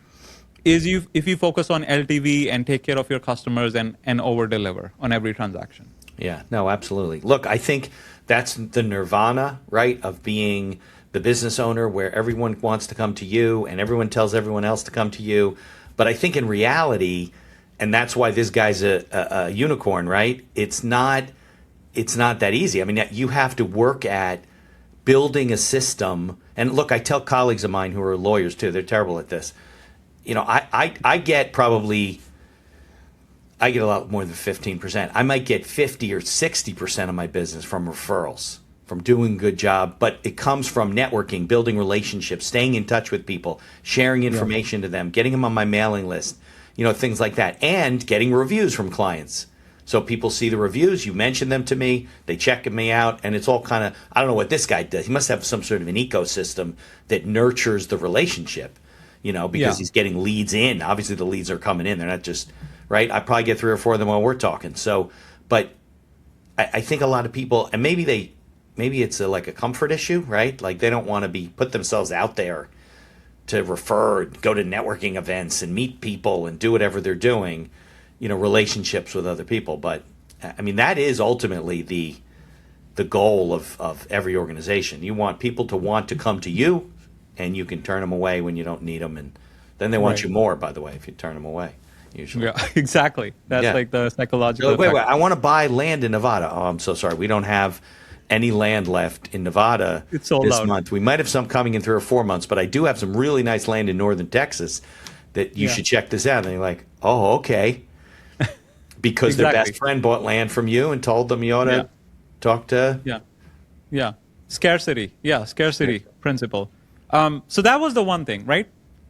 is if you focus on LTV and take care of your customers and over deliver on every transaction. Yeah, no, absolutely. Look, I think that's the nirvana, right, of being the business owner, where everyone wants to come to you and everyone tells everyone else to come to you. But I think in reality, and that's why this guy's a unicorn, right? It's not that easy. I mean, you have to work at building a system. And look, I tell colleagues of mine who are lawyers too, they're terrible at this. You know, I get a lot more than 15%. I might get 50 or 60% of my business from referrals, from doing a good job, but it comes from networking, building relationships, staying in touch with people, sharing information to them, getting them on my mailing list, you know, things like that, and getting reviews from clients. So people see the reviews, you mention them to me, they check me out, and it's all kind of, I don't know what this guy does. He must have some sort of an ecosystem that nurtures the relationship, you know, because he's getting leads in. Obviously the leads are coming in. They're not just, right? I probably get 3 or 4 of them while we're talking. So, but I think a lot of people, and maybe it's like a comfort issue, right? Like they don't want to put themselves out there to refer, go to networking events and meet people and do whatever they're doing, you know, relationships with other people. But I mean, that is ultimately the goal of every organization. You want people to want to come to you, and you can turn them away when you don't need them. And then they want you more, by the way, if you turn them away. Usually. Yeah, exactly. That's like the psychological. Wait, I want to buy land in Nevada. Oh, I'm so sorry. We don't have any land left in Nevada this month. We might have some coming in 3 or 4 months, but I do have some really nice land in northern Texas that you should check this out. And you're like, oh, okay. Because their best friend bought land from you and told them you ought to talk to. Yeah. Scarcity. Yeah, scarcity principle. So that was the one thing, right?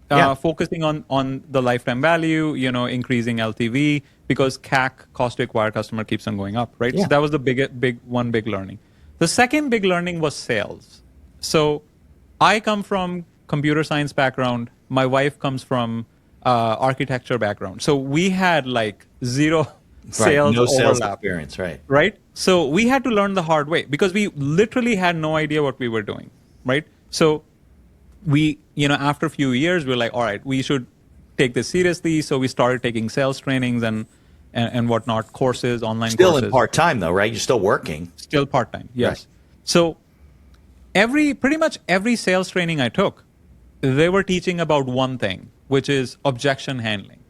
Focusing on the lifetime value, you know, increasing LTV, because CAC, cost to acquire customer, keeps on going up, right? So that was the big learning. The second big learning was sales. So I come from computer science background. My wife comes from architecture background. So we had like zero sales no sales overlap, experience, right? So we had to learn the hard way because we literally had no idea what we were doing, right? So we, you know, after a few years, we're like, all right, we should take this seriously. So we started taking sales trainings and whatnot, courses, online still courses. Still in part-time though, right? You're still working. Still part-time, yes. Right. So pretty much every sales training I took, they were teaching about one thing, which is objection handling.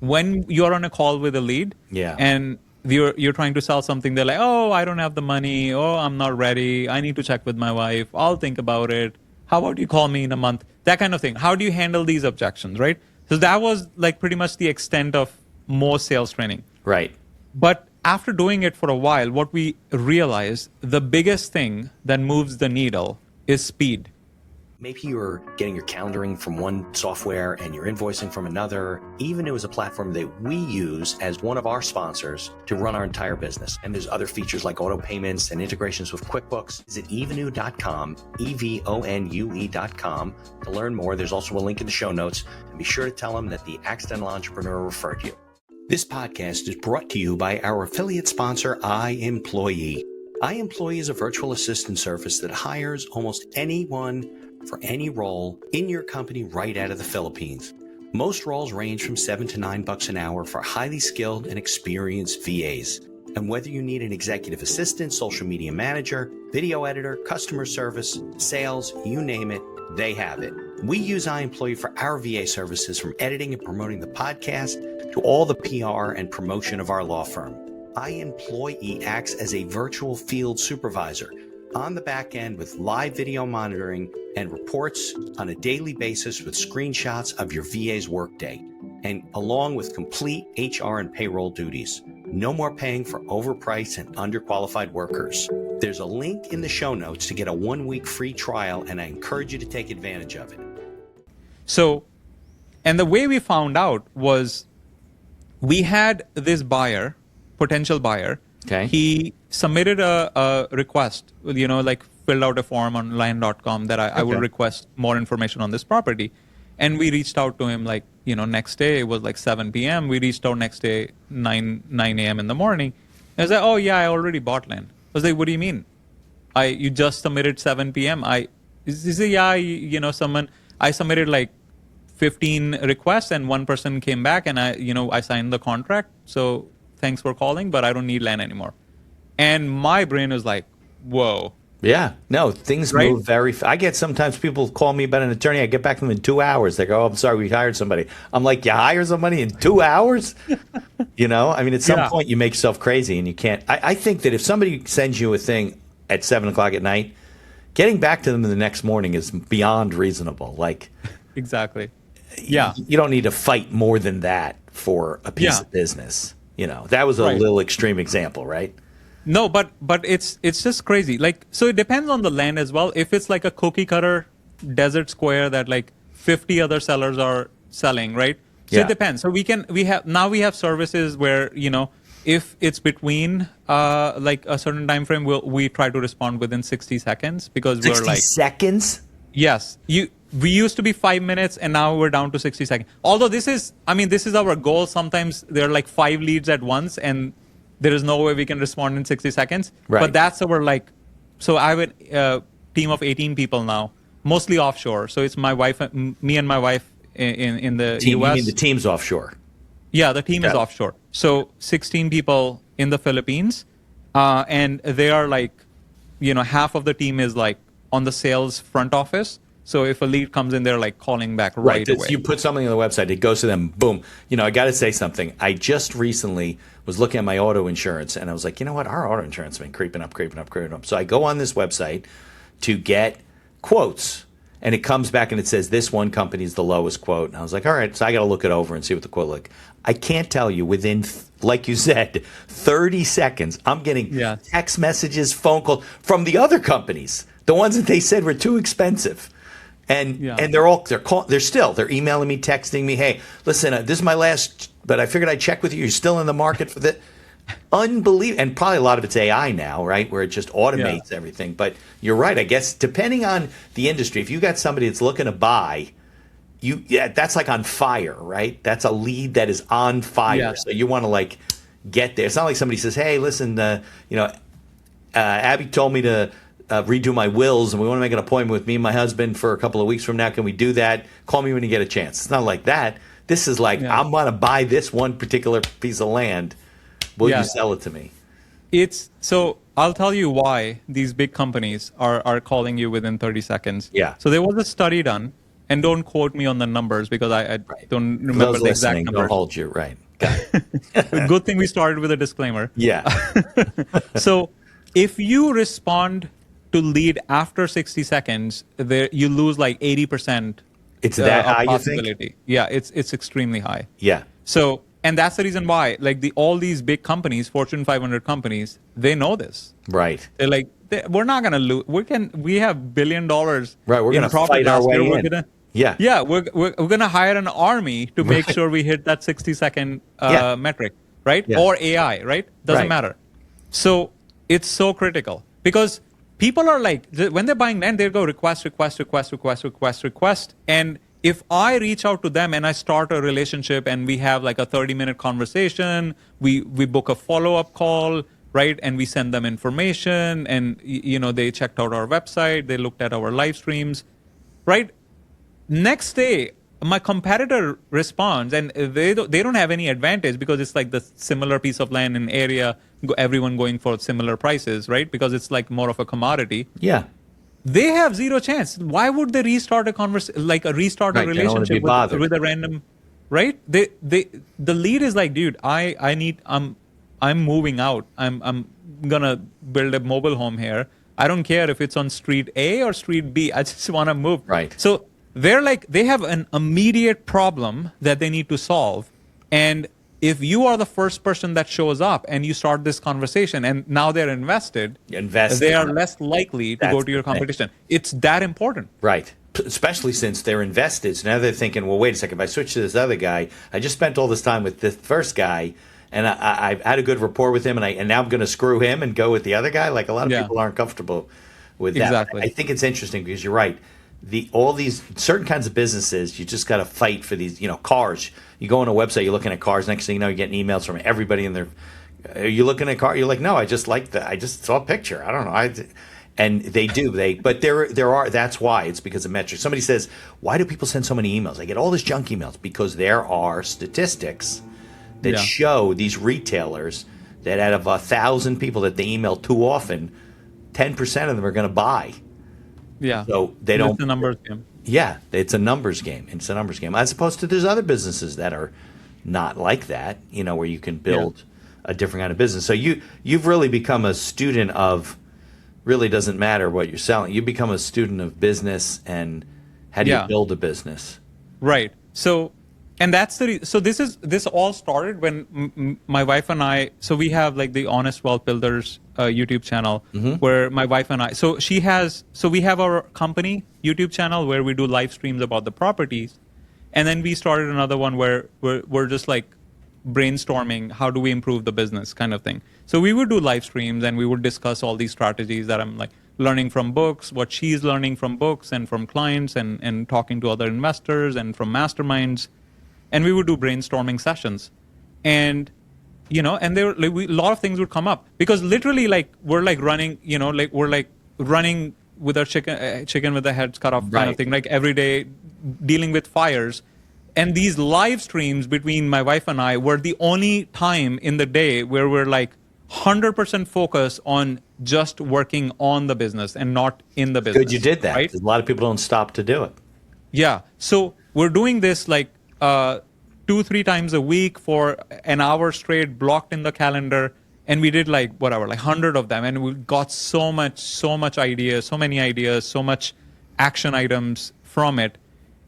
When you're on a call with a lead and you're trying to sell something, they're like, oh, I don't have the money. Oh, I'm not ready. I need to check with my wife. I'll think about it. How about you call me in a month? That kind of thing. How do you handle these objections, right? So that was like pretty much the extent of most sales training. Right. But after doing it for a while, what we realized, the biggest thing that moves the needle is speed. Maybe you're getting your calendaring from one software and you're invoicing from another. Evenue is a platform that we use as one of our sponsors to run our entire business. And there's other features like auto payments and integrations with QuickBooks. Visit evenue.com, EVONUE.com to learn more. There's also a link in the show notes. And be sure to tell them that the Accidental Entrepreneur referred you. This podcast is brought to you by our affiliate sponsor, iEmployee. iEmployee is a virtual assistant service that hires almost anyone for any role in your company right out of the Philippines. Most roles range from $7 to $9 an hour for highly skilled and experienced VAs. And whether you need an executive assistant, social media manager, video editor, customer service, sales, you name it, they have it. We use iEmployee for our VA services, from editing and promoting the podcast to all the PR and promotion of our law firm. iEmployee acts as a virtual field supervisor on the back end with live video monitoring and reports on a daily basis with screenshots of your VA's workday, and along with complete HR and payroll duties. No more paying for overpriced and underqualified workers. There's a link in the show notes to get a 1-week free trial, and I encourage you to take advantage of it. So, and the way we found out was we had this buyer, potential buyer. Okay. He submitted a request, you know, like filled out a form on land.com that I would request more information on this property. And we reached out to him like, you know, next day, it was like 7 p.m. We reached out next day, 9 a.m. in the morning. And I was like, oh, yeah, I already bought land. I was like, what do you mean? You just submitted 7 p.m. I submitted like 15 requests and one person came back and I signed the contract. So thanks for calling, but I don't need land anymore. And my brain was like, whoa. Yeah, no, things Right? move very. I get sometimes people call me about an attorney. I get back to them in 2 hours. They go, "Oh, I'm sorry, we hired somebody." I'm like, "You hire somebody in 2 hours?" I mean, at some Yeah. point, you make yourself crazy, and you can't. I think that if somebody sends you a thing at 7 o'clock at night, getting back to them the next morning is beyond reasonable. Like, Exactly. Yeah. you don't need to fight more than that for a piece Yeah. of business. That was a Right. little extreme example, right? No, but it's just crazy. Like, so it depends on the land as well. If it's like a cookie cutter desert square that like 50 other sellers are selling, right? So Yeah. it depends. So we have services where, if it's between like a certain time frame, we try to respond within 60 seconds because 60 we're like, seconds? yes, we used to be 5 minutes and now we're down to 60 seconds. Although this is our goal. Sometimes there are like 5 leads at once and there is no way we can respond in 60 seconds. Right. But that's our like, so I have a team of 18 people now, mostly offshore. So it's my wife, me and my wife in the You US. mean the team's offshore? Yeah, the team is Got it. offshore. So 16 people in the Philippines. And they are like, half of the team is like on the sales front office. So if a lead comes in, they're like calling back right away. You put something on the website, it goes to them, boom. I got to say something. I just recently was looking at my auto insurance, and I was like, you know what? Our auto insurance has been creeping up. So I go on this website to get quotes, and it comes back and it says this one company is the lowest quote. And I was like, all right, so I got to look it over and see what the quote like. I can't tell you within, like you said, 30 seconds, I'm getting Yeah. text messages, phone calls from the other companies, the ones that they said were too expensive. And Yeah. and they're emailing me, texting me, hey, listen, this is my last, but I figured I'd check with you. You're still in the market for that. Unbelievable. And probably a lot of it's AI now, right, where it just automates everything. But you're right. I guess depending on the industry, if you got somebody that's looking to buy, that's like on fire, right? That's a lead that is on fire. Yeah. So you want to like get there. It's not like somebody says, hey, listen, Abby told me to redo my wills, and we want to make an appointment with me and my husband for a couple of weeks from now. Can we do that? Call me when you get a chance. It's not like that. This is like, I'm going to buy this one particular piece of land. Will you sell it to me? So I'll tell you why these big companies are calling you within 30 seconds. Yeah. So there was a study done, and don't quote me on the numbers because I don't For remember those the exact listening, numbers. don't hold you. Right. Got it. Good thing we started with a disclaimer. Yeah. So if you respond to lead after 60 seconds, you lose like 80%. It's that of high, you think? possibility. Yeah, it's extremely high. Yeah. So, and that's the reason why, like all these big companies, Fortune 500 companies, they know this. Right. They're like, we're not gonna lose. We have $1 billion. Right. We're in going to profit fight our last way year. in. Yeah, we're gonna hire an army to make Right. sure we hit that 60-second metric, right? Yeah. Or AI, right? Doesn't Right. matter. So it's so critical because people are like, when they're buying land, they go request, and if I reach out to them and I start a relationship and we have like a 30-minute conversation, we book a follow-up call, right? And we send them information, and they checked out our website, they looked at our live streams, right? Next day, my competitor responds, and they don't have any advantage because it's like the similar piece of land in area, everyone going for similar prices, right? Because it's like more of a commodity. Yeah. They have zero chance. Why would they restart a conversation, like restart Right, a they don't wanna be relationship bothered. with a random, right? The lead is like, dude, I'm moving out. I'm gonna build a mobile home here. I don't care if it's on street A or street B. I just want to move. Right. So they have an immediate problem that they need to solve, and if you are the first person that shows up and you start this conversation and now they're invested, they are less likely to go to your competition. It's that important. Right. Especially since they're invested. So now they're thinking, well, wait a second. If I switch to this other guy, I just spent all this time with this first guy, and I had a good rapport with him, and now I'm going to screw him and go with the other guy. Like a lot of people aren't comfortable with that. Exactly. I think it's interesting because you're right. All these certain kinds of businesses, you just got to fight for these. Cars. You go on a website, you're looking at cars. Next thing you know, you're getting emails from everybody in there. Are you looking at a car? You're like, no, I just like that. I just saw a picture. I don't know. And they do. But there are. That's why it's because of metrics. Somebody says, why do people send so many emails? I get all these junk emails because there are statistics that show these retailers that out of 1,000 people that they email too often, 10% of them are going to buy. Yeah. So they don't. It's a numbers game. Yeah, it's a numbers game. It's a numbers game. As opposed to there's other businesses that are not like that, where you can build a different kind of business. So you've really become a student of, really doesn't matter what you're selling. You become a student of business and how do you build a business. Right. So, and that's this all started when my wife and I, so we have like the Honest Wealth Builders YouTube channel where my wife and I, so we have our company YouTube channel where we do live streams about the properties. And then we started another one where we're just like brainstorming, how do we improve the business kind of thing. So we would do live streams and we would discuss all these strategies that I'm like learning from books, what she's learning from books and from clients and talking to other investors and from masterminds. And we would do brainstorming sessions. And, and there a lot of things would come up because literally like we're like running, we're like running with our chicken with the heads cut off kind of thing, like every day dealing with fires. And these live streams between my wife and I were the only time in the day where we're like 100% focused on just working on the business and not in the business. Good, you did that. Right? A lot of people don't stop to do it. Yeah. So we're doing this like 2-3 times a week for an hour straight, blocked in the calendar. And we did like 100 of them. And we got so much ideas, so many ideas, so much action items from it.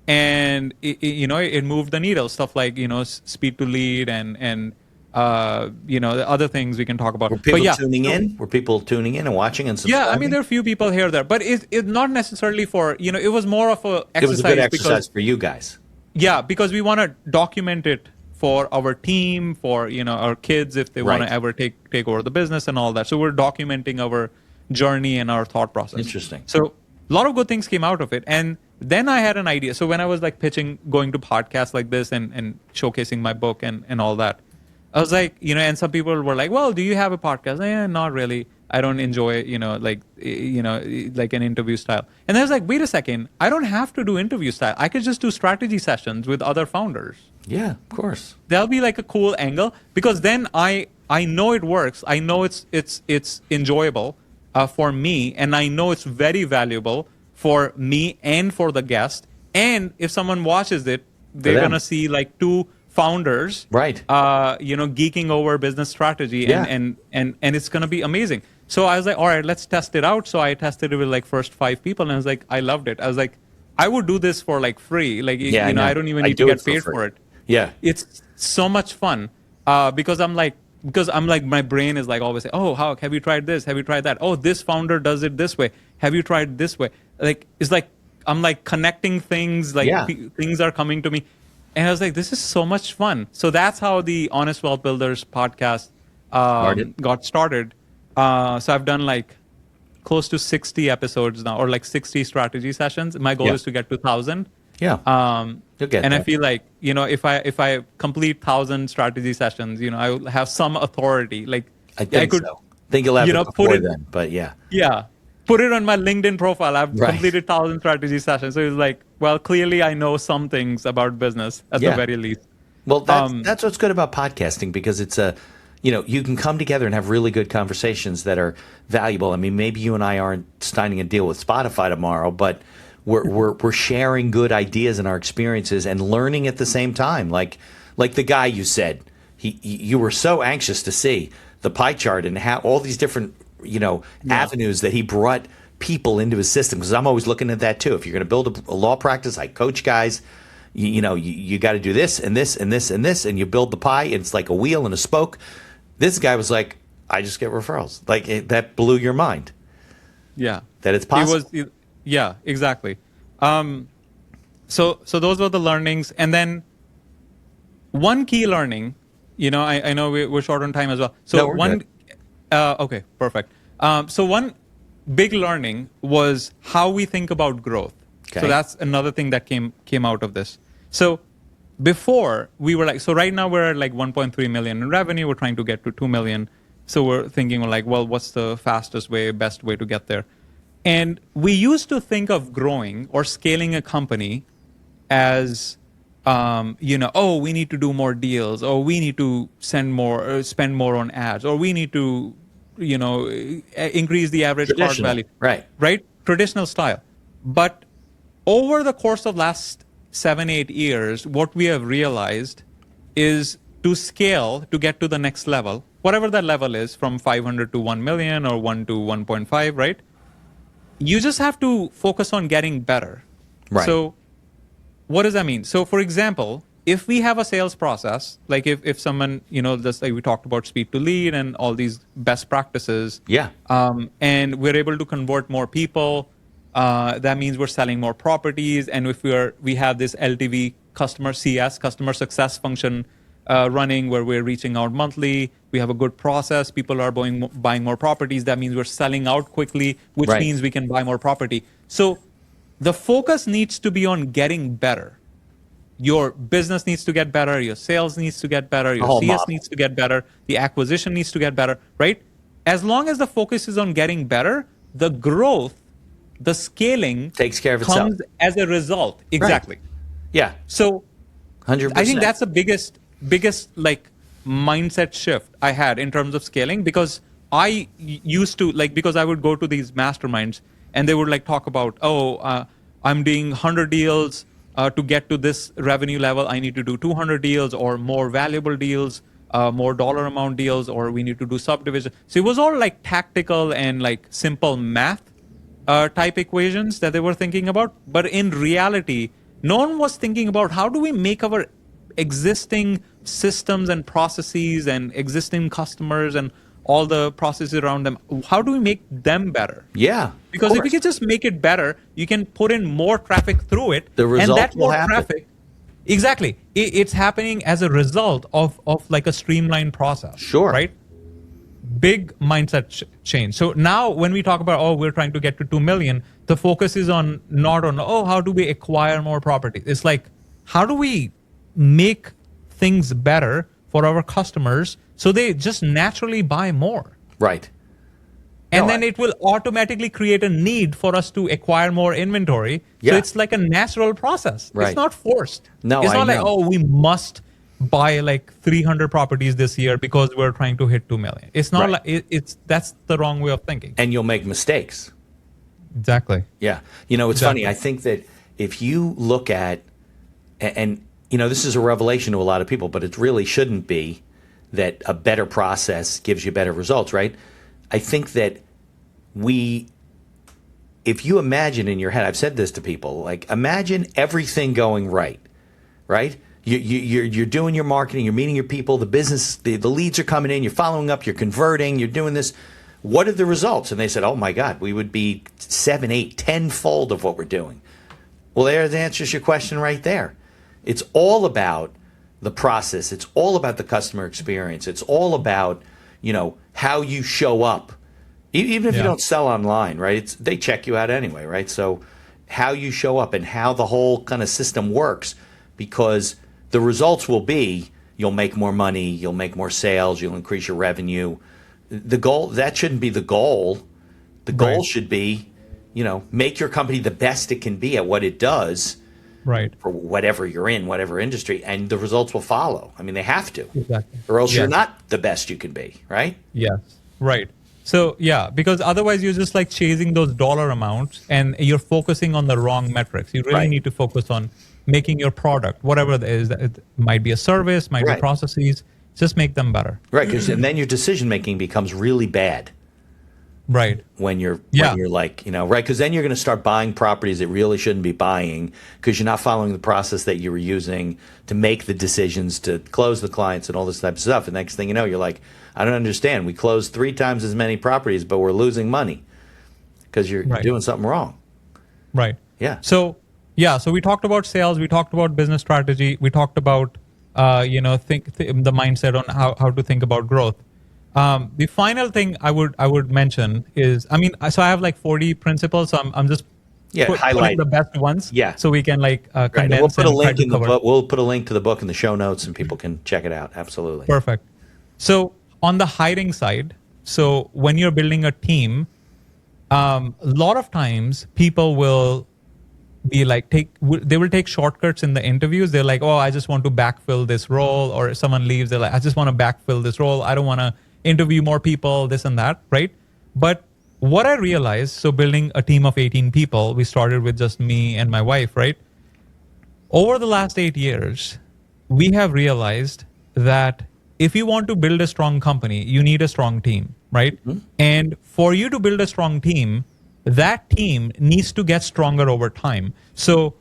And it moved the needle. Stuff like speed to lead and the other things we can talk about. Were people tuning in? Were people tuning in and watching and subscribing? Yeah, I mean there are a few people here there, but it's not necessarily for it was more of a exercise. It was a good exercise for you guys. Yeah, because we want to document it for our team, for our kids if they want to ever take over the business and all that. So we're documenting our journey and our thought process. Interesting. So a lot of good things came out of it. And then I had an idea. So when I was like pitching, going to podcasts like this and showcasing my book and all that, I was like, and some people were like, well, do you have a podcast? Not really. I don't enjoy, like an interview style. And I was like, wait a second. I don't have to do interview style. I could just do strategy sessions with other founders. Yeah, of course. That'll be like a cool angle because then I know it works. I know it's enjoyable for me, and I know it's very valuable for me and for the guest. And if someone watches it, they're gonna see like two founders, right? Geeking over business strategy, and it's gonna be amazing. So I was like, all right, let's test it out. So I tested it with like first 5 people, and I was like, I loved it. I was like, I would do this for like free, like I don't even need to get paid for it. Yeah, it's so much fun because I'm like my brain is like always say, oh, how have you tried this? Have you tried that? Oh, this founder does it this way. Have you tried this way? Like it's like I'm like connecting things, like things are coming to me, and I was like, this is so much fun. So that's how the Honest Wealth Builders podcast got started. So I've done like close to 60 episodes now, or like 60 strategy sessions. My goal is to get to 1,000. Yeah. And that. I feel like, if I complete 1,000 strategy sessions, I will have some authority. Like I could, so. I think you'll have it before then, but yeah. Yeah. Put it on my LinkedIn profile. I've completed 1,000 strategy sessions. So it's like, well, clearly I know some things about business at the very least. Well, that's what's good about podcasting, because it's you can come together and have really good conversations that are valuable. I mean, maybe you and I aren't signing a deal with Spotify tomorrow, but we're sharing good ideas and our experiences and learning at the same time. Like the guy you said, you were so anxious to see the pie chart and how all these different avenues that he brought people into his system. Because I'm always looking at that too. If you're going to build a law practice, I coach guys. You got to do this and this and this and this, and you build the pie. And it's like a wheel and a spoke. This guy was like, I just get referrals. Like that blew your mind. Yeah, that it's possible. Yeah, exactly. So those were the learnings, and then one key learning. I know we're short on time as well. So good. Okay, perfect. So one big learning was how we think about growth. Okay. So that's another thing that came out of this. So before we were like, so right now we're at like 1.3 million in revenue. We're trying to get to 2 million. So we're thinking like, well, what's the fastest way, best way to get there? And we used to think of growing or scaling a company as, we need to do more deals, or we need to spend more on ads, or we need to increase the average cart value. Right? Traditional style. But over the course of last 7-8 years, what we have realized is to scale, to get to the next level, whatever that level is, from 500 to 1 million or 1 to 1.5, right? You just have to focus on getting better. Right. So what does that mean? So for example, if we have a sales process, like if someone, just like we talked about speed to lead and all these best practices, and we're able to convert more people, that means we're selling more properties. And if we have this LTV customer success function running where we're reaching out monthly, we have a good process, people are buying more properties, that means we're selling out quickly, which means we can buy more property. So the focus needs to be on getting better. Your business needs to get better, your sales needs to get better, your CS needs to get better, the acquisition needs to get better, right? As long as the focus is on getting better, the growth, the scaling takes care of itself. Comes as a result. Exactly. Right. Yeah. So 100%. I think that's the biggest like mindset shift I had in terms of scaling, because I used to because I would go to these masterminds and they would talk about, I'm doing 100 deals to get to this revenue level. I need to do 200 deals or more valuable deals, more dollar amount deals, or we need to do subdivision. So it was all tactical and simple math type equations that they were thinking about. But in reality, no one was thinking about how do we make our existing systems and processes and existing customers and all the processes around them, how do we make them better? Yeah. Because if you can just make it better, you can put in more traffic through it. The result and that will more happen. Traffic, exactly. It's happening as a result of a streamlined process. Sure. Right? Big mindset change. So now when we talk about, we're trying to get to 2 million, the focus is not on, how do we acquire more properties? It's how do we make things better for our customers so they just naturally buy more? Right. And then it will automatically create a need for us to acquire more inventory. Yeah. So it's like a natural process. Right. It's not forced. No, it's not I know. we must buy 300 properties this year because we're trying to hit 2 million. It's not that's the wrong way of thinking. And you'll make mistakes. Exactly. Yeah. It's funny. I think that if you look at, and this is a revelation to a lot of people, but it really shouldn't be, that a better process gives you better results, right? I think that if you imagine in your head, I've said this to people, imagine everything going right? You're doing your marketing, you're meeting your people, the business, the leads are coming in, you're following up, you're converting, you're doing this. What are the results? And they said, oh my God, we would be 7, 8, 10-fold of what we're doing. Well, there answers your question right there. It's all about the process. It's all about the customer experience. It's all about, how you show up. Even if you don't sell online, right? They check you out anyway, right? So how you show up and how the whole kind of system works, because the results will be you'll make more money, you'll make more sales, you'll increase your revenue. The goal, that shouldn't be the goal. The goal should be, make your company the best it can be at what it does. Right. For whatever you're in, whatever industry, and the results will follow. I mean, they have to. Exactly. Or else you're not the best you can be, right? Yes. Right. So, because otherwise you're just chasing those dollar amounts and you're focusing on the wrong metrics. You really need to focus on making your product, whatever it is. It might be a service, might be processes. Just make them better. Right. And then your decision making becomes really bad. Right. When you're right. Because then you're going to start buying properties that really shouldn't be buying because you're not following the process that you were using to make the decisions to close the clients and all this type of stuff. And next thing you know, you're like, I don't understand. We closed 3 times as many properties, but we're losing money because you're doing something wrong. Right. Yeah. So we talked about sales. We talked about business strategy. We talked about, the mindset on how to think about growth. The final thing I would mention is, so I have 40 principles. So I'm just putting the best ones. Yeah. So we can condense. We'll put a link in the book. We'll put a link to the book in the show notes, and people can check it out. Absolutely. Perfect. So on the hiring side, so when you're building a team, a lot of times people will be they will take shortcuts in the interviews. They're like, I just want to backfill this role, or if someone leaves, they're like, I just want to backfill this role. I don't want to interview more people, this and that, right? But what I realized, so building a team of 18 people, we started with just me and my wife, right? Over the last 8 years, we have realized that if you want to build a strong company, you need a strong team, right? And for you to build a strong team, that team needs to get stronger over time. So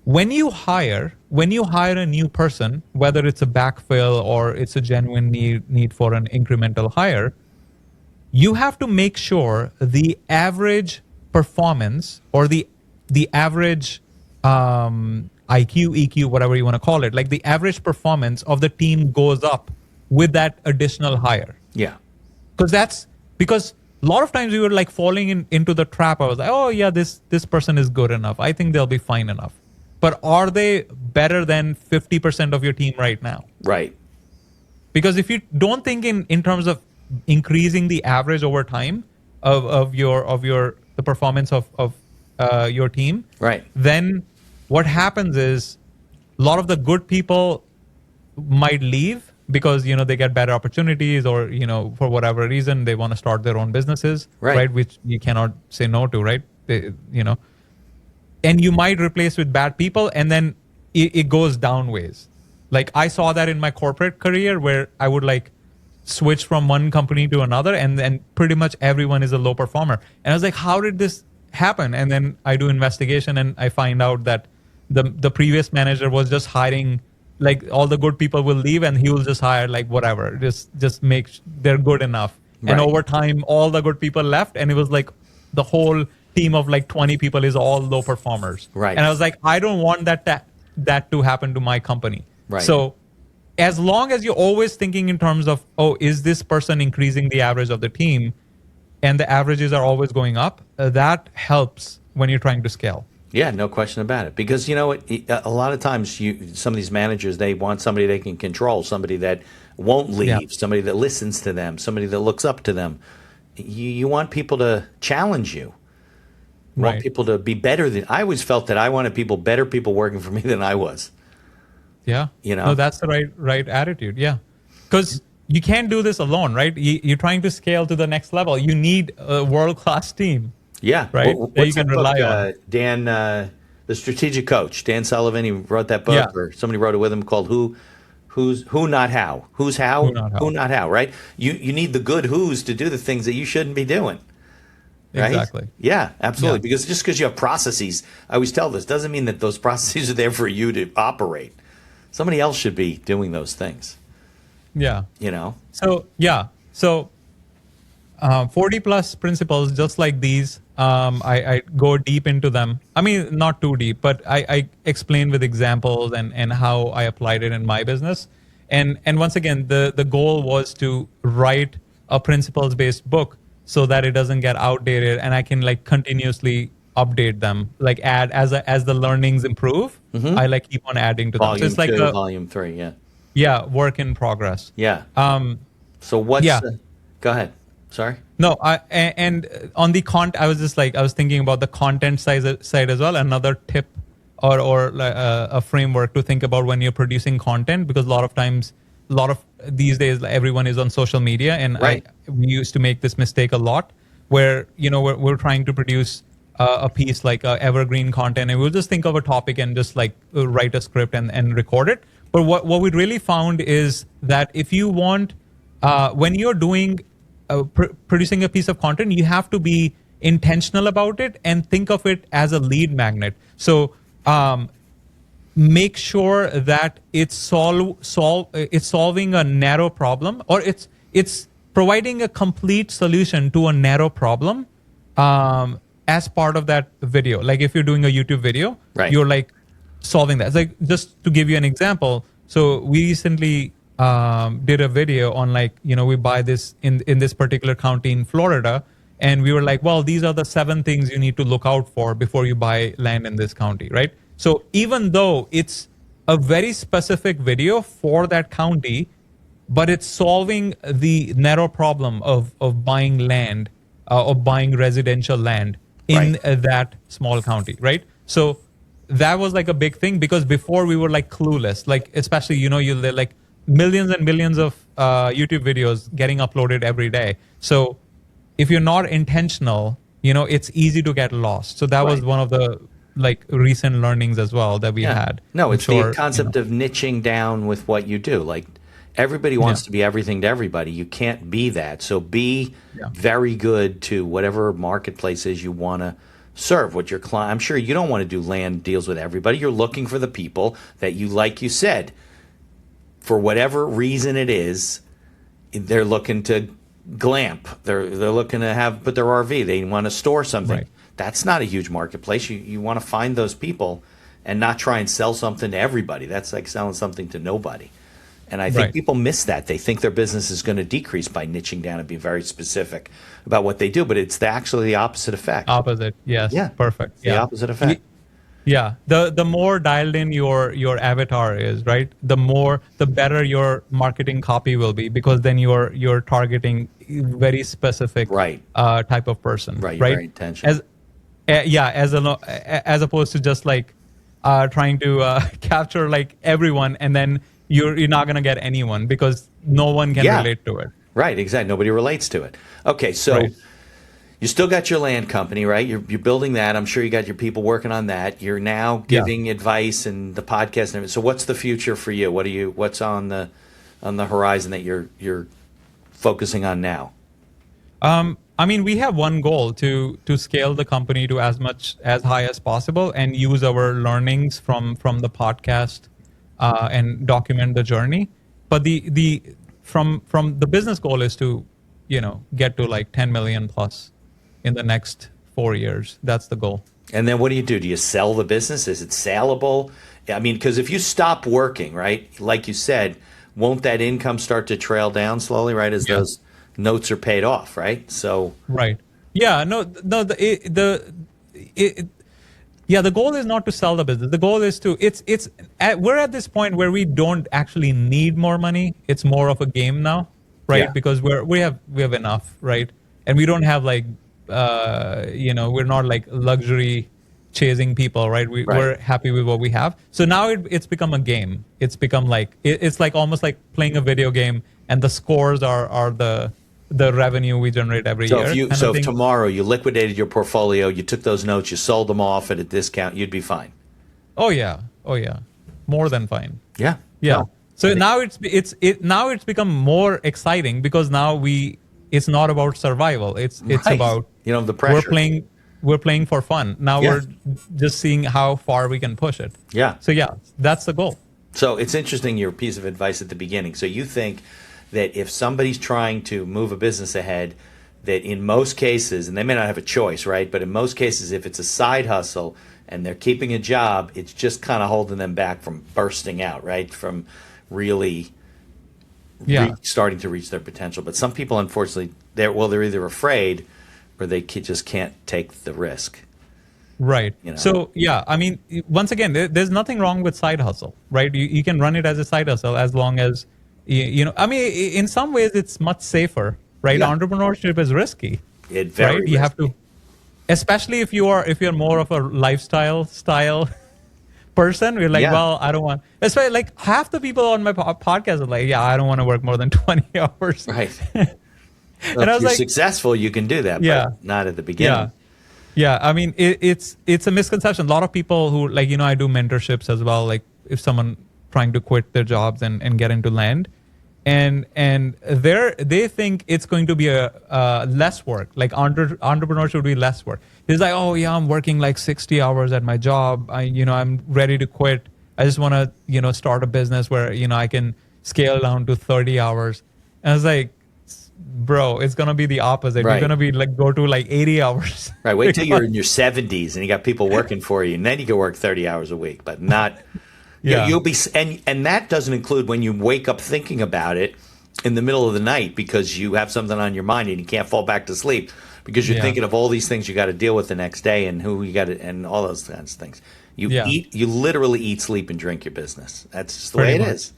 when you hire a new person, whether it's a backfill or it's a genuine need for an incremental hire, you have to make sure the average performance or the average IQ, EQ, whatever you want to call it, like the average performance of the team goes up with that additional hire. Yeah. Because a lot of times we were like falling into the trap. I was like, oh yeah, this person is good enough. I think they'll be fine enough. But are they better than 50% of your team right now? Right. Because if you don't think in terms of increasing the average over time of the performance of your team, right, then what happens is a lot of the good people might leave because they get better opportunities, or for whatever reason they want to start their own businesses, right? Which you cannot say no to, right? And you might replace with bad people, and then it goes down ways. Like I saw that in my corporate career, where I would like switch from one company to another, and then pretty much everyone is a low performer. And I was like, how did this happen? And then I do investigation, and I find out that the previous manager was just hiring, like all the good people will leave, and he will just hire like whatever, just make they're good enough. Right. And over time, all the good people left, and it was like the whole team of like 20 people is all low performers. Right. And I was like, I don't want that to happen to my company. Right. So as long as you're always thinking in terms of, oh, is this person increasing the average of the team, and the averages are always going up, that helps when you're trying to scale. Yeah, no question about it. Because a lot of times some of these managers, they want somebody they can control, somebody that won't leave, somebody that listens to them, somebody that looks up to them. You want people to challenge you. You want people to be better than. I always felt that I wanted better people working for me than I was. Yeah. No, that's the right attitude. Yeah. Because you can't do this alone, right? You're trying to scale to the next level. You need a world-class team. Yeah. Right. That you can rely on. Dan, the strategic coach, Dan Sullivan, he wrote that book, or somebody wrote it with him, called Who Not How. Who's How? Who Not How, right? You need the good who's to do the things that you shouldn't be doing. Right? Exactly. Yeah, absolutely. Yeah. Because just because you have processes, I always tell this, doesn't mean that those processes are there for you to operate. Somebody else should be doing those things. Yeah. So, yeah. So 40 plus principles, just like these, I go deep into them. I mean, not too deep, but I explain with examples and how I applied it in my business. And once again, the goal was to write a principles-based book so that it doesn't get outdated, and I can like continuously update them, like add as the learnings improve. Mm-hmm. I like keep on adding to them. So it's like volume 3, yeah. Yeah, work in progress. Yeah. So what's go ahead. Sorry. No, and on the I was thinking about the content side as well. Another tip or a framework to think about when you're producing content, because a lot of these days everyone is on social media, and we used to make this mistake a lot, where we're trying to produce a piece like evergreen content, and we'll just think of a topic and just like write a script and record it. But what we really found is that if you want, when you're doing producing a piece of content, you have to be intentional about it and think of it as a lead magnet. So make sure that it's solving a narrow problem, or it's providing a complete solution to a narrow problem as part of that video. Like if you're doing a YouTube video, you're like solving that. It's like, just to give you an example, so we recently did a video on like, we buy this in this particular county in Florida, and we were like, well, these are the 7 things you need to look out for before you buy land in this county, right? So even though it's a very specific video for that county, but it's solving the narrow problem of buying land, of buying residential land in that small county, right? So that was like a big thing, because before we were like clueless, like especially, you're like, millions and millions of YouTube videos getting uploaded every day. So if you're not intentional, it's easy to get lost. So that was one of the recent learnings as well that we had. No, it's the concept of niching down with what you do. Like everybody wants to be everything to everybody. You can't be that. So be very good to whatever marketplaces you want to serve. What your client, I'm sure you don't want to do land deals with everybody. You're looking for the people that you, like you said, for whatever reason it is, they're looking to glamp. They're looking to put their RV. They want to store something. Right. That's not a huge marketplace. You want to find those people and not try and sell something to everybody. That's like selling something to nobody. And I think people miss that. They think their business is going to decrease by niching down and being very specific about what they do, but it's actually the opposite effect. Opposite, yes. Yeah. Perfect. The opposite effect. Yeah. The more dialed in your avatar is, right? The better your marketing copy will be, because then you're targeting very specific type of person. Right. Very intentional. As opposed to just trying to capture everyone, and then you're not going to get anyone because no one can relate to it. Right, exactly. Nobody relates to it. Okay, so you still got your land company, right? You're building that. I'm sure you got your people working on that. You're now giving advice and the podcast and everything. So what's the future for you? What's on the horizon that you're focusing on now? We have one goal to scale the company to as high as possible and use our learnings from the podcast and document the journey. But from the business goal is to, get to 10 million plus in the next 4 years. That's the goal. And then what do? Do you sell the business? Is it saleable? Because if you stop working, right, like you said, won't that income start to trail down slowly, right, as those notes are paid off, right? So right. Yeah. No. The goal is not to sell the business. The goal is we're at this point where we don't actually need more money. It's more of a game now, right? Yeah. Because we have enough, right? And we don't have we're not luxury chasing people, right? We're happy with what we have. So now it's become a game. It's become it's almost like playing a video game, and the scores are the revenue we generate every year. If tomorrow you liquidated your portfolio, you took those notes, you sold them off at a discount, you'd be fine. Oh yeah, more than fine. Yeah. No, so now it's become more exciting, because now it's not about survival. It's about the pressure. We're playing for fun. Now we're just seeing how far we can push it. Yeah. So that's the goal. So it's interesting, your piece of advice at the beginning. So you think that if somebody's trying to move a business ahead, that in most cases, and they may not have a choice, right? But in most cases, if it's a side hustle and they're keeping a job, it's just kind of holding them back from bursting out, right? From really starting to reach their potential. But some people, unfortunately, they're either afraid or they just can't take the risk. Right. So, once again, there's nothing wrong with side hustle, right? You can run it as a side hustle as long as, in some ways it's much safer, right? Yeah. Entrepreneurship is risky. Very risky. You have to, especially if you're more of a lifestyle style person. We're well, I don't want. That's why half the people on my podcast are I don't want to work more than 20 hours. Right. And if you're successful, you can do that, but not at the beginning. Yeah. It's a misconception. A lot of people who I do mentorships as well. If someone trying to quit their jobs and get into land, and they think it's going to be a less work. Entrepreneurship would be less work. He's I'm working 60 hours at my job. I'm ready to quit. I just want to start a business where I can scale down to 30 hours. And I was bro, it's gonna be the opposite. Right. You're gonna be go to 80 hours. Right. Wait till you're in your 70s and you got people working for you, and then you can work 30 hours a week, but not. You'll be, and that doesn't include when you wake up thinking about it in the middle of the night because you have something on your mind and you can't fall back to sleep because you're thinking of all these things you got to deal with the next day and who you got to, and all those kinds of things. You literally eat, sleep, and drink your business. That's just the way it is.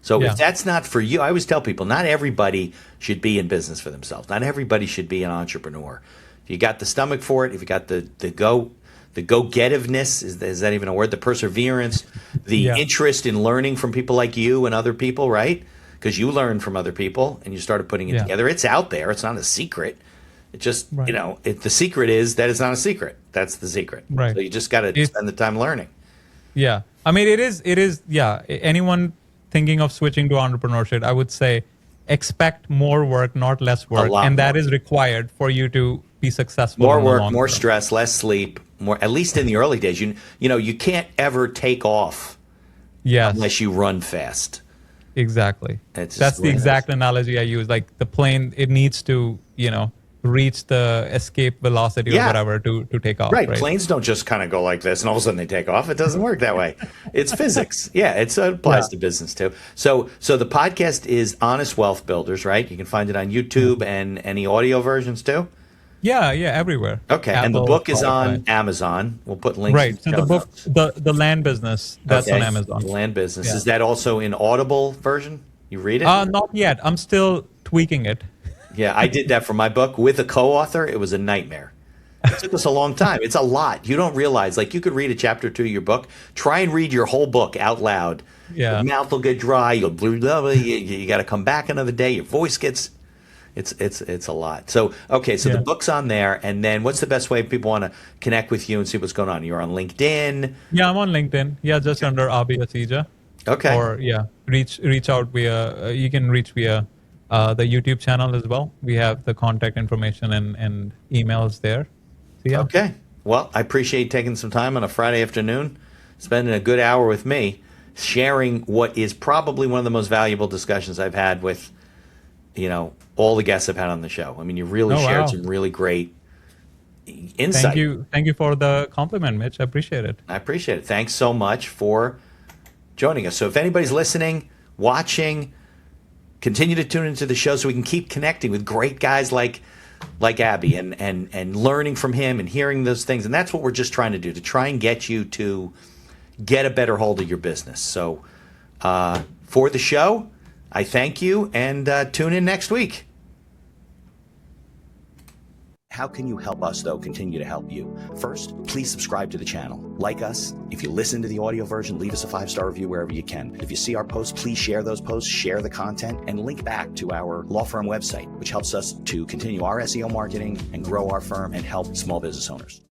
So if that's not for you, I always tell people, not everybody should be in business for themselves. Not everybody should be an entrepreneur. If you got the stomach for it, if you got the the go-getiveness, is that even a word? The perseverance, the interest in learning from people like you and other people, right? Because you learned from other people and you started putting it together. It's out there. It's not a secret. It just, the secret is that it's not a secret. That's the secret. Right. So you just got to spend the time learning. Yeah. I mean, it is, anyone thinking of switching to entrepreneurship, I would say expect more work, not less work. And that is required for you to be successful. More work, more stress, less sleep, more, at least in the early days. You can't ever take off unless you run fast. Exactly. That's the exact analogy I use. Like the plane, it needs to, reach the escape velocity or whatever to take off. Right. Planes don't just kind of go like this and all of a sudden they take off. It doesn't work that way. It's physics. It applies to business too. So the podcast is Honest Wealth Builders, right? You can find it on YouTube and any audio versions too? Yeah, everywhere. Okay. Apple, and the book is on Amazon. We'll put links. Right. So the book, the land business, that's on Amazon. The land business. Is that also in Audible version? You read it? Not yet. I'm still tweaking it. Yeah, I did that for my book with a co-author. It was a nightmare. It took us a long time. It's a lot. You don't realize, like, you could read a chapter or two of your book. Try and read your whole book out loud. Yeah. Your mouth will get dry. You got to come back another day. Your voice gets... It's a lot. So, okay, so the book's on there. And then what's the best way if people want to connect with you and see what's going on? You're on LinkedIn? Yeah, I'm on LinkedIn. Yeah, just under Abi Asija. Okay. Or, reach out via... you can reach via... the YouTube channel as well. We have the contact information and emails there. So, Okay. Well, I appreciate taking some time on a Friday afternoon, spending a good hour with me, sharing what is probably one of the most valuable discussions I've had with, all the guests I've had on the show. I mean, you really shared some really great insight. Thank you for the compliment, Mitch. I appreciate it. I appreciate it. Thanks so much for joining us. So if anybody's listening, watching, continue to tune into the show so we can keep connecting with great guys like Abi and learning from him and hearing those things. And that's what we're just trying to do, to try and get you to get a better hold of your business. So for the show, I thank you and tune in next week. How can you help us, though, continue to help you? First, please subscribe to the channel. Like us. If you listen to the audio version, leave us a 5-star review wherever you can. If you see our posts, please share those posts, share the content, and link back to our law firm website, which helps us to continue our SEO marketing and grow our firm and help small business owners.